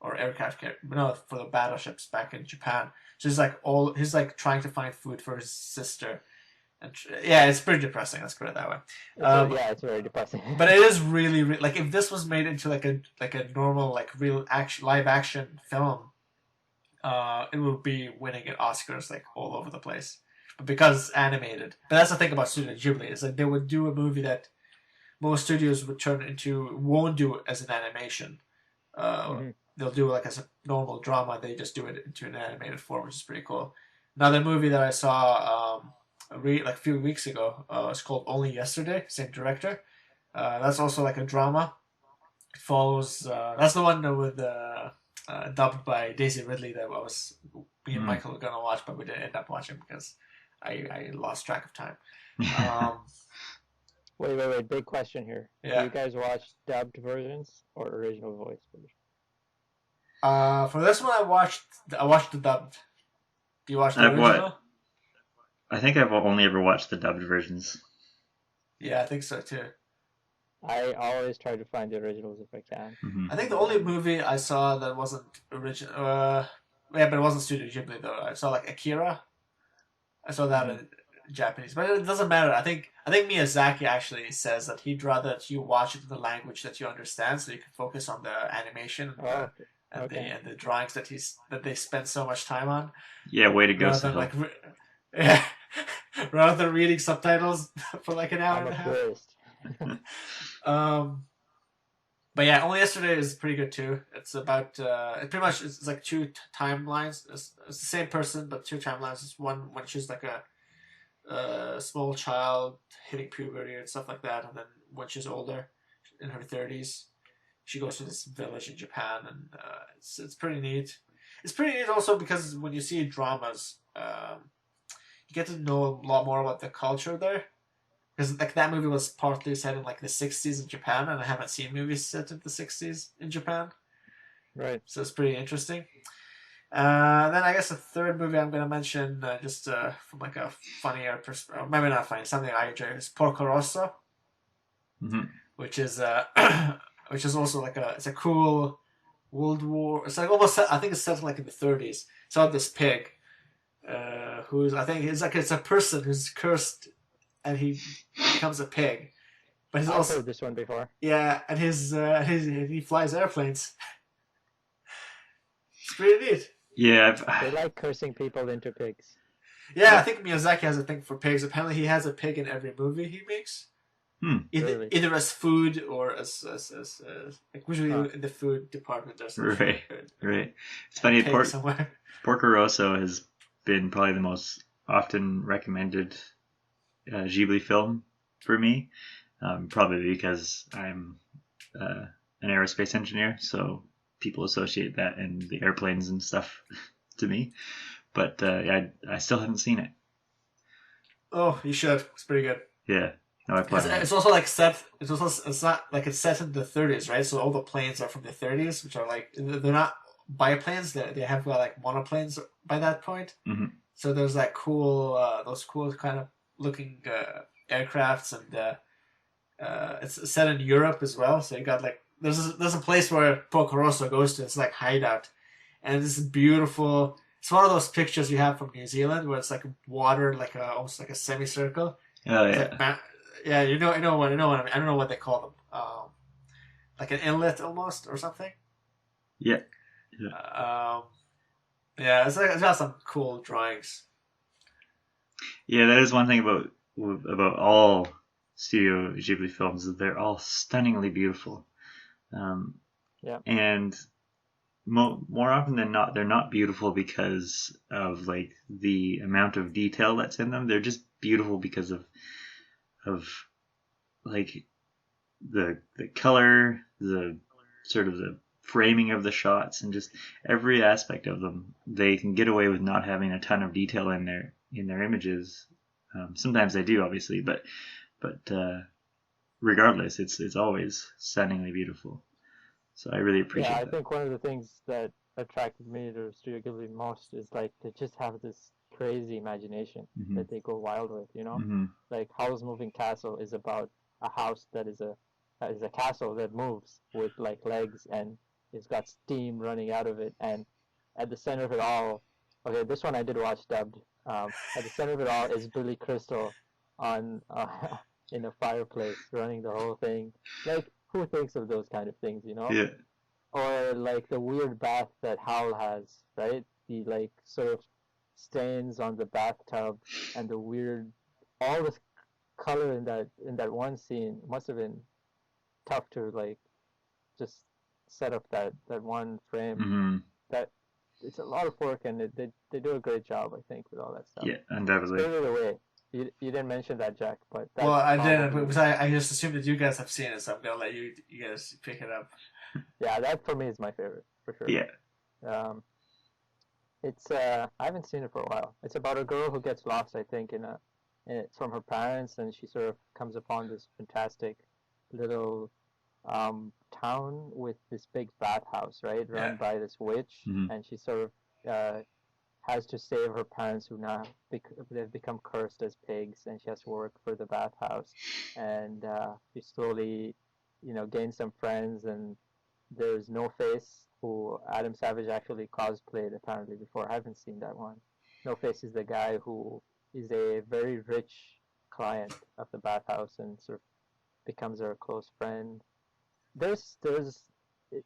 or aircraft for the battleships back in Japan. So he's like trying to find food for his sister, and it's pretty depressing. Let's put it that way. It's very depressing. But it is really, really like if this was made into like a normal like real live action film, it would be winning at Oscars like all over the place. But because it's animated, but that's the thing about Studio Ghibli is like they would do a movie that most studios won't do it as an animation. They'll do it like as a normal drama. They just do it into an animated form, which is pretty cool. Another movie that I saw like a few weeks ago is called Only Yesterday, same director. That's also like a drama. It follows. That's the one with dubbed by Daisy Ridley that me and Michael were gonna watch, but we didn't end up watching because I lost track of time. Wait. Big question here. Yeah. Do you guys watch dubbed versions or original voice versions? For this one, I watched the dubbed. Do you watch the I've original? I think I've only ever watched the dubbed versions. Yeah, I think so too. I always try to find the originals if I can. Hmm I think the only movie I saw that wasn't original, yeah, but it wasn't Studio Ghibli though. I saw like Akira. I saw that in Japanese, but it doesn't matter. I think Miyazaki actually says that he'd rather that you watch it in the language that you understand, so you can focus on the animation Oh, and okay. the drawings that they spend so much time on, Yeah, way to go, rather than Sahil. yeah, rather than reading subtitles for like an hour I'm and a a half. purist. Um, but yeah, Only Yesterday is pretty good too. It's about it pretty much it's like two timelines. It's the same person, but two timelines. It's one when she's like a small child hitting puberty and stuff like that, and then when she's older, in her 30s, she goes to this village in Japan, and it's pretty neat. It's pretty neat also because when you see dramas, you get to know a lot more about the culture there. Because like that movie was partly set in like the 60s in Japan, and I haven't seen movies set in the 60s in Japan, Right. so it's pretty interesting. Then I guess the third movie I'm gonna mention, just from like a funnier perspective, maybe not funny, something I enjoy is Porco Rosso, Hmm which is which is also like it's a cool World War. It's like almost I think it's set like in the 30s. It's about this pig, who's I think it's a person who's cursed, and he becomes a pig, but he's I've also heard this one before. yeah, and his he flies airplanes. It's pretty neat. Yeah, They like cursing people into pigs. Yeah, I think Miyazaki has a thing for pigs. Apparently, he has a pig in every movie he makes. Really? Either as food or as like usually Huh. in the food department there's right, right. It's a funny. pig somewhere. Porco Rosso has been probably the most often recommended Ghibli film for me, probably because I'm an aerospace engineer, so people associate that and the airplanes and stuff to me. But I still haven't seen it. Oh, you should. It's pretty good. Yeah, no, I plan on It's it. also like set. It's not like it's set in the 30s, right? So all the planes are from the 30s, which are like they're not biplanes. They have like monoplanes by that point. Hmm So there's that cool those cool kind of looking aircrafts, and it's set in Europe as well. So you got like there's a place where Porco Rosso goes to. It's like hideout, and this is beautiful. It's one of those pictures you have from New Zealand where it's like water, like almost like a semicircle. Oh It's yeah, like yeah, I know what I mean. I don't know what they call them. Like an inlet almost or something. yeah. Yeah, it's got some cool drawings. Yeah, that is one thing about all Studio Ghibli films is they're all stunningly beautiful. Um, Yeah. And more often than not, they're not beautiful because of like the amount of detail that's in them. They're just beautiful because of like the color, the sort of the framing of the shots, and just every aspect of them. They can get away with not having a ton of detail in their images. Sometimes they do, obviously, but regardless, it's always stunningly beautiful. So I really Yeah, appreciate I that. think one of the things that attracted me to Studio Ghibli most is like they just have this crazy imagination Hmm that they go wild with, you know? hmm Like Howl's Moving Castle is about a house that is a castle that moves with like legs and it's got steam running out of it, and at the center of it all, okay, this one I did watch dubbed. At the center of it all is Billy Crystal on in a fireplace running the whole thing. Like who thinks of those kind of things, you know? Yeah. Or like the weird bath that Howl has, right? The like sort of stains on the bathtub and the weird, all this color in that one scene must have been tough to like just set up that one frame. hmm That it's a lot of work, and they do a great job, I think, with all that stuff. Yeah, undoubtedly. Spirited Away. You didn't mention that, Jack, but Well, that's I didn't, probably because I just assumed that you guys have seen it, so I'm gonna let you guys pick it up. yeah, that for me is my favorite for sure. Yeah. Um, it's I haven't seen it for a while. It's about a girl who gets lost, I think, from her parents, and she sort of comes upon this fantastic little town with this big bathhouse, right, run Yeah. by this witch, Mhm. and she sort of has to save her parents who now they've become cursed as pigs, and she has to work for the bathhouse, and she slowly, gains some friends, and there's No Face, who Adam Savage actually cosplayed apparently before. I haven't seen that one. No Face is the guy who is a very rich client of the bathhouse and sort of becomes her close friend. There's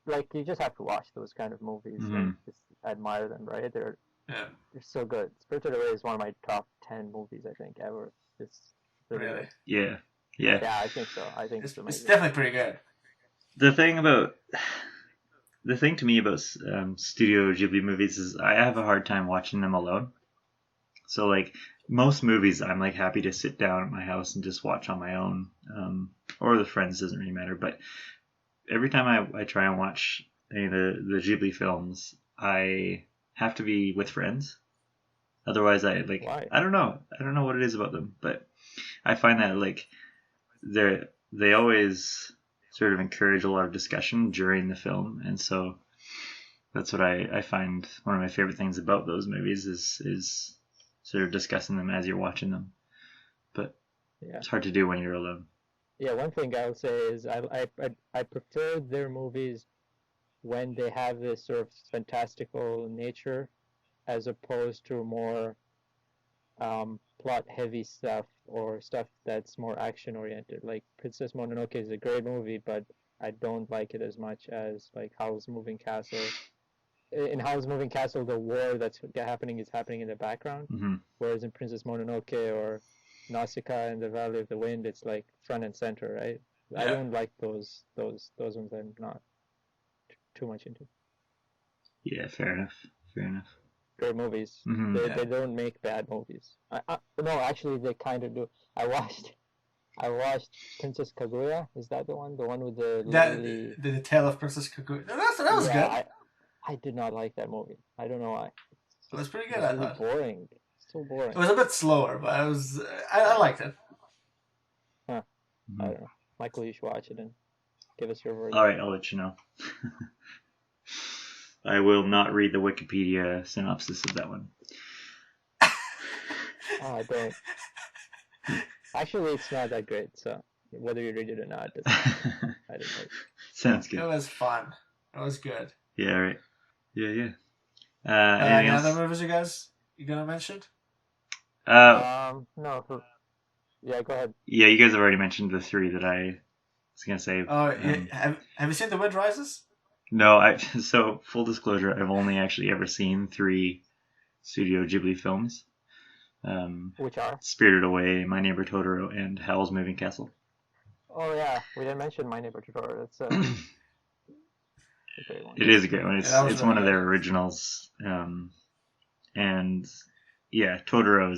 like you just have to watch those kind of movies and just admire them, right? They're so good. Spirited Away is one of my top 10 movies I think ever. It's really Really? good. Yeah. Yeah, I think so. I think It's amazing. definitely pretty good. The thing to me about Studio Ghibli movies is I have a hard time watching them alone. So like most movies, I'm like happy to sit down at my house and just watch on my own, or with friends, doesn't really matter. But every time I try and watch any of the Ghibli films, I have to be with friends. Otherwise, Why? I don't know what it is about them, but I find that like they always sort of encourage a lot of discussion during the film, and so that's what I find one of my favorite things about those movies is sort of discussing them as you're watching them. But Yeah. it's hard to do when you're alone. Yeah, one thing I'll say is I prefer their movies when they have this sort of fantastical nature as opposed to more plot heavy stuff or stuff that's more action oriented. Like Princess Mononoke is a great movie, but I don't like it as much as like Howl's Moving Castle. In Howl's Moving Castle, the war that's happening is happening in the background, whereas in Princess Mononoke or Nausicaa and the Valley of the Wind, it's like front and center, right? I don't like those ones. I'm not too much into. Yeah, fair enough. Great movies. They don't make bad movies. No, actually, they kind of do. I watched Princess Kaguya. Is that the one? The one with the Tale of Princess Kaguya. No, that was good. I did not like that movie. I don't know why. It was pretty good. It was I really thought. boring. So boring. It was a bit slower, but it was. I liked it. Huh. I don't know. Michael, you should watch it and give us your verdict. All right, I'll let you know. I will not read the Wikipedia synopsis of that one. I don't. Actually, it's not that great, so whether you read it or not, I don't know. Sounds good. It was fun. It was good. Yeah, right. Yeah. Any other movies you gonna mention? No. Yeah, go ahead. Yeah, you guys have already mentioned the three that I was gonna say. Oh, have you seen The Wind Rises? No, so full disclosure, I've only actually ever seen 3 Studio Ghibli films. Which are? Spirited Away, My Neighbor Totoro, and Howl's Moving Castle. Oh yeah, we didn't mention My Neighbor Totoro. It's a great one. It is a great one. It's really one of good. their originals. And yeah, Totoro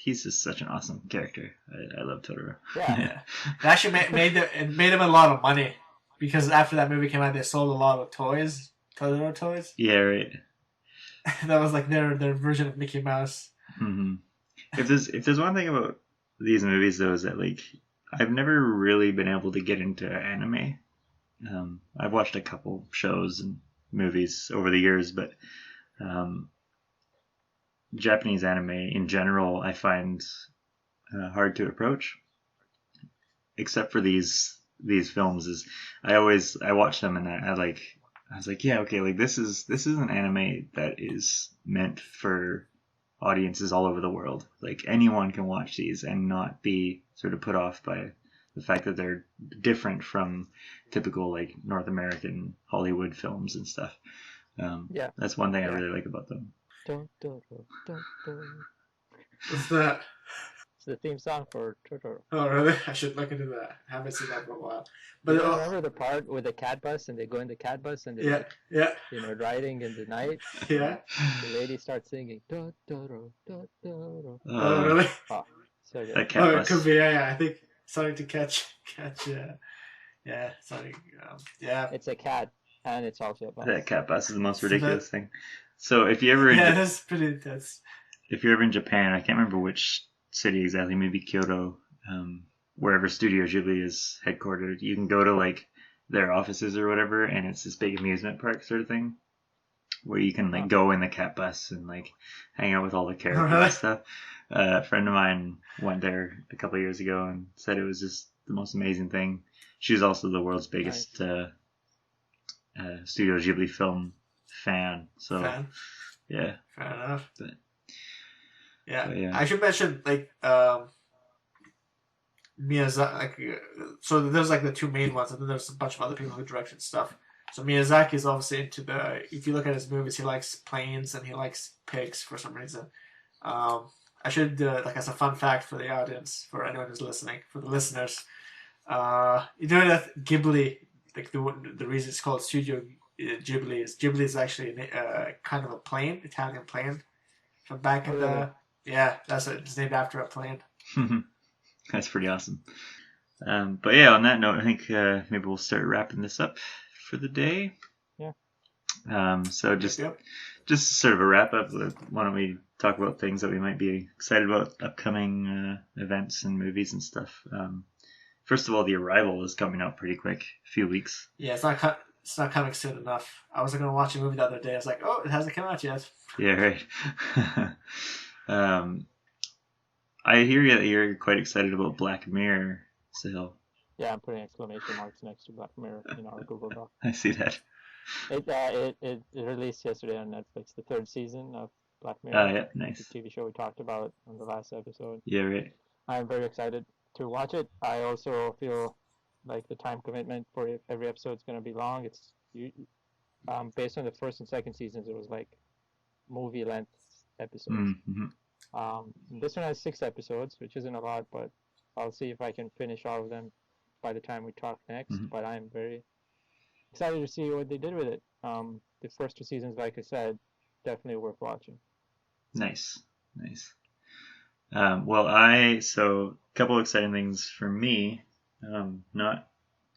he's just such an awesome character. I love Totoro. Yeah. It actually made them a lot of money because after that movie came out, they sold a lot of toys, Totoro toys. Yeah, right. That was like their version of Mickey Mouse. Mm-hmm. If there's one thing about these movies though, is that like I've never really been able to get into anime. I've watched a couple shows and movies over the years, but Japanese anime in general I find hard to approach. Except for these films, is I watch them and I was like, yeah, okay, like this is an anime that is meant for audiences all over the world. Like anyone can watch these and not be sort of put off by the fact that they're different from typical like North American Hollywood films and stuff. That's one thing I really like about them. What's that? It's the theme song for Totoro. Oh really? I should look into that. I haven't seen that for a while. But you remember the part with the cat bus and they go in the cat bus and they riding in the night. Yeah. The lady starts singing Totoro, Totoro. Oh really? Oh, so good. That cat bus. It could be. Yeah. I think something to catch. Yeah. Something. Yeah. It's a cat and it's also a bus. That cat bus is the most ridiculous thing. So if you ever that's pretty intense. If you're ever in Japan, I can't remember which city exactly, maybe Kyoto, wherever Studio Ghibli is headquartered, you can go to like their offices or whatever, and it's this big amusement park sort of thing where you can like go in the cat bus and like hang out with all the characters Really? and stuff. A friend of mine went there a couple of years ago and said it was just the most amazing thing. She was also the world's biggest Studio Ghibli film fan. So Fan. yeah, Fair enough. But Yeah, I should mention like Miyazaki. Like, so there's like the two main ones, and then there's a bunch of other people who directed stuff. So Miyazaki is obviously into the. If you look at his movies, he likes planes and he likes pigs for some reason. I should like as a fun fact for the audience, for anyone who's listening, for the listeners. You know that Ghibli, like the reason it's called Studio Ghibli is actually kind of a plane, Italian plane from back in the. Yeah, that's it. It's named after a plane. That's pretty awesome. But yeah, on that note, I think maybe we'll start wrapping this up for the day. Yeah. So just sort of a wrap up. Why don't we talk about things that we might be excited about, upcoming events and movies and stuff. First of all, The Arrival is coming out pretty quick, a few weeks. Yeah, it's not coming soon enough. I was going to watch a movie the other day. I was like, oh, it hasn't come out yet. Yeah, right. I hear that you're quite excited about Black Mirror, Sahil. Yeah, I'm putting exclamation marks next to Black Mirror in our Google Doc. I see that. It released yesterday on Netflix, the third season of Black Mirror. Oh, yeah, nice. The TV show we talked about on the last episode. Yeah, right. I'm very excited to watch it. I also feel like the time commitment for every episode is going to be long. It's based on the first and second seasons, it was like movie length episodes. Mm-hmm. This one has 6 episodes, which isn't a lot, but I'll see if I can finish all of them by the time we talk next. Mm-hmm. But I'm very excited to see what they did with it. The first 2 seasons, like I said, definitely worth watching. Nice. So a couple exciting things for me, not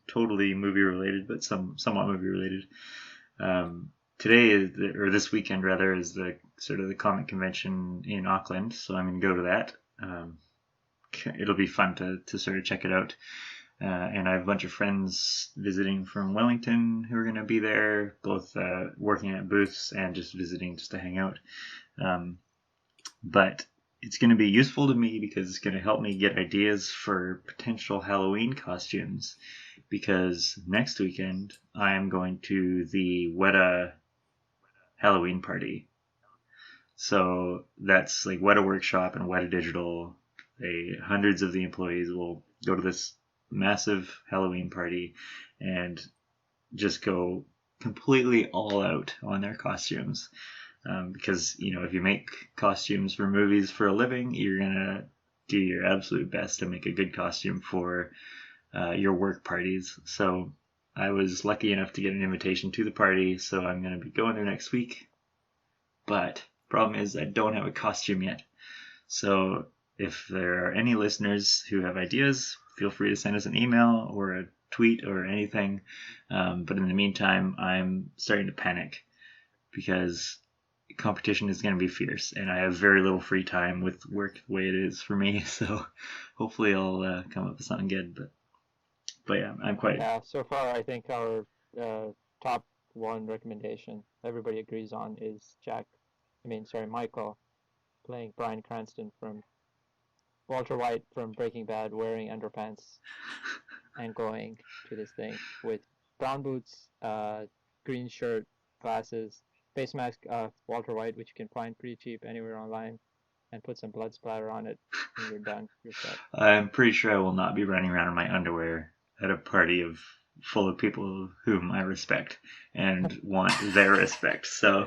totally movie related, but somewhat movie related. Today or this weekend rather, is the sort of the comic convention in Auckland, so I'm going to go to that. It'll be fun to sort of check it out. And I have a bunch of friends visiting from Wellington who are going to be there, both working at booths and just visiting just to hang out. But it's going to be useful to me because it's going to help me get ideas for potential Halloween costumes, because next weekend I am going to the Weta Halloween party. So that's like Weta Workshop and Weta Digital. Hundreds of the employees will go to this massive Halloween party and just go completely all out on their costumes. Because, if you make costumes for movies for a living, you're going to do your absolute best to make a good costume for your work parties. So I was lucky enough to get an invitation to the party, so I'm going to be going there next week. But problem is I don't have a costume yet. So if there are any listeners who have ideas, feel free to send us an email or a tweet or anything. But in the meantime, I'm starting to panic because competition is going to be fierce, and I have very little free time with work the way it is for me. So hopefully I'll come up with something good. But yeah, I'm quite. Yeah, so far I think our top one recommendation everybody agrees on is Michael playing Bryan Cranston from Walter White from Breaking Bad, wearing underpants and going to this thing with brown boots, green shirt, glasses, face mask of Walter White, which you can find pretty cheap anywhere online, and put some blood splatter on it, and you're done. You're set. I'm pretty sure I will not be running around in my underwear at a party full of people whom I respect and want their respect. So.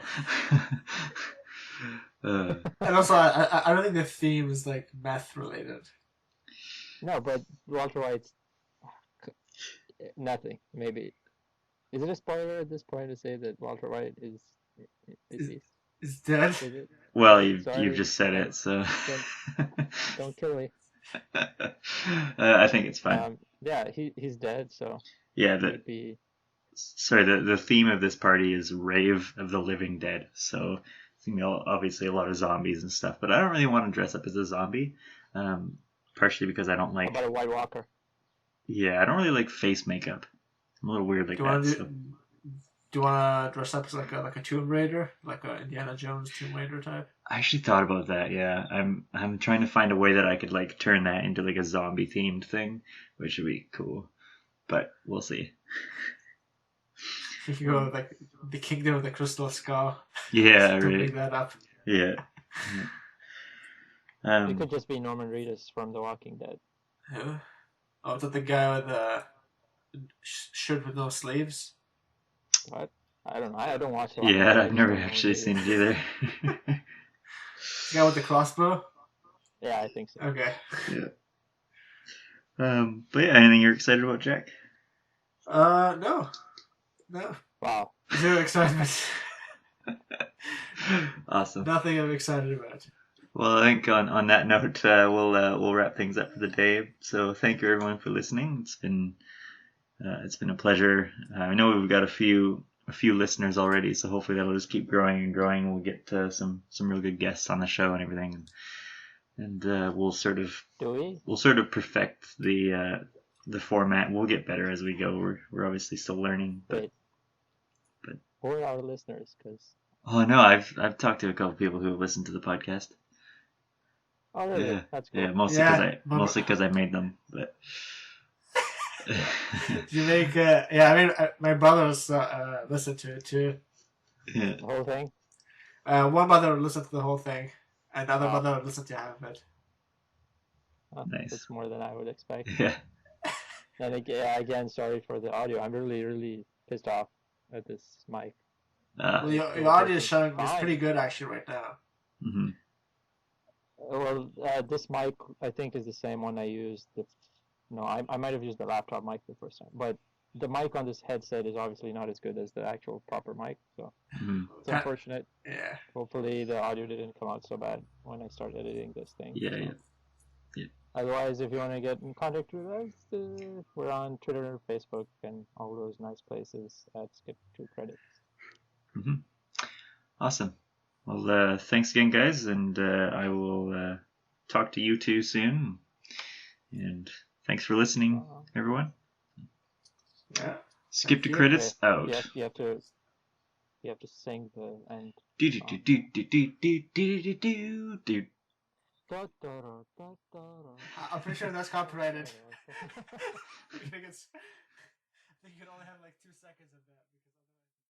And also, I don't think the theme is like meth related. No, but Walter White's nothing. Maybe is it a spoiler at this point to say that Walter White is dead? Is it? Well, you've just said it, so don't kill me. I think it's fine. Yeah, he's dead. So yeah, the theme of this party is Rave of the Living Dead. So it's gonna be obviously a lot of zombies and stuff. But I don't really want to dress up as a zombie, partially because I don't like. How about a White Walker? Yeah, I don't really like face makeup. I'm a little weird like Do you want that. to So. do you want to dress up as like a Tomb Raider, like a Indiana Jones Tomb Raider type? I actually thought about that. Yeah, I'm trying to find a way that I could like turn that into like a zombie themed thing, which would be cool. But we'll see. You can go with, like the Kingdom of the Crystal Skull. Yeah, Don't right. bring that up. Yeah. It could just be Norman Reedus from The Walking Dead. Who? Oh, is that the guy with the shirt with no sleeves? What? I don't know. I don't watch The Walking Yeah, Dead. I I've just never know Norman actually Reedus. seen it either. The guy with the crossbow? Yeah, I think so. Okay. Yeah. But yeah, anything you're excited about, Jack? No. Wow. Zero excitement. Awesome. Nothing I'm excited about. Well, I think on that note, we'll wrap things up for the day. So thank you everyone for listening. It's been a pleasure. I know we've got a few listeners already, so hopefully that'll just keep growing and growing. We'll get some real good guests on the show and everything, and we'll sort of perfect the format. We'll get better as we go. We're obviously still learning. But Who are our listeners? Because oh no, I've talked to a couple people who have listened to the podcast. oh really? Yeah, That's cool. yeah, mostly because I made them, but. You make yeah. I mean, my brothers listened to it too. Yeah. The whole thing. One brother listened to the whole thing, and the other Wow. brother listened to half of it. Oh, Nice. That's more than I would expect. Yeah. And again, sorry for the audio. I'm really, really pissed off at this mic. Well, your audio is showing is Fine. pretty good actually right now. Mm-hmm. Well, this mic I think is the same one I used. No, I might have used the laptop mic the first time, but the mic on this headset is obviously not as good as the actual proper mic, so Mm-hmm. it's unfortunate. Yeah. Hopefully the audio didn't come out so bad when I started editing this thing. Yeah, so. yeah. Otherwise, if you want to get in contact with us, we're on Twitter, Facebook, and all those nice places at Skip to Credits. Mm-hmm. Awesome. Well, thanks again, guys, and I will talk to you two soon. And thanks for listening, everyone. Yeah. Skip to credits out. You have to sing the end. I'm pretty sure that's copyrighted. I think you can only have like 2 seconds of that.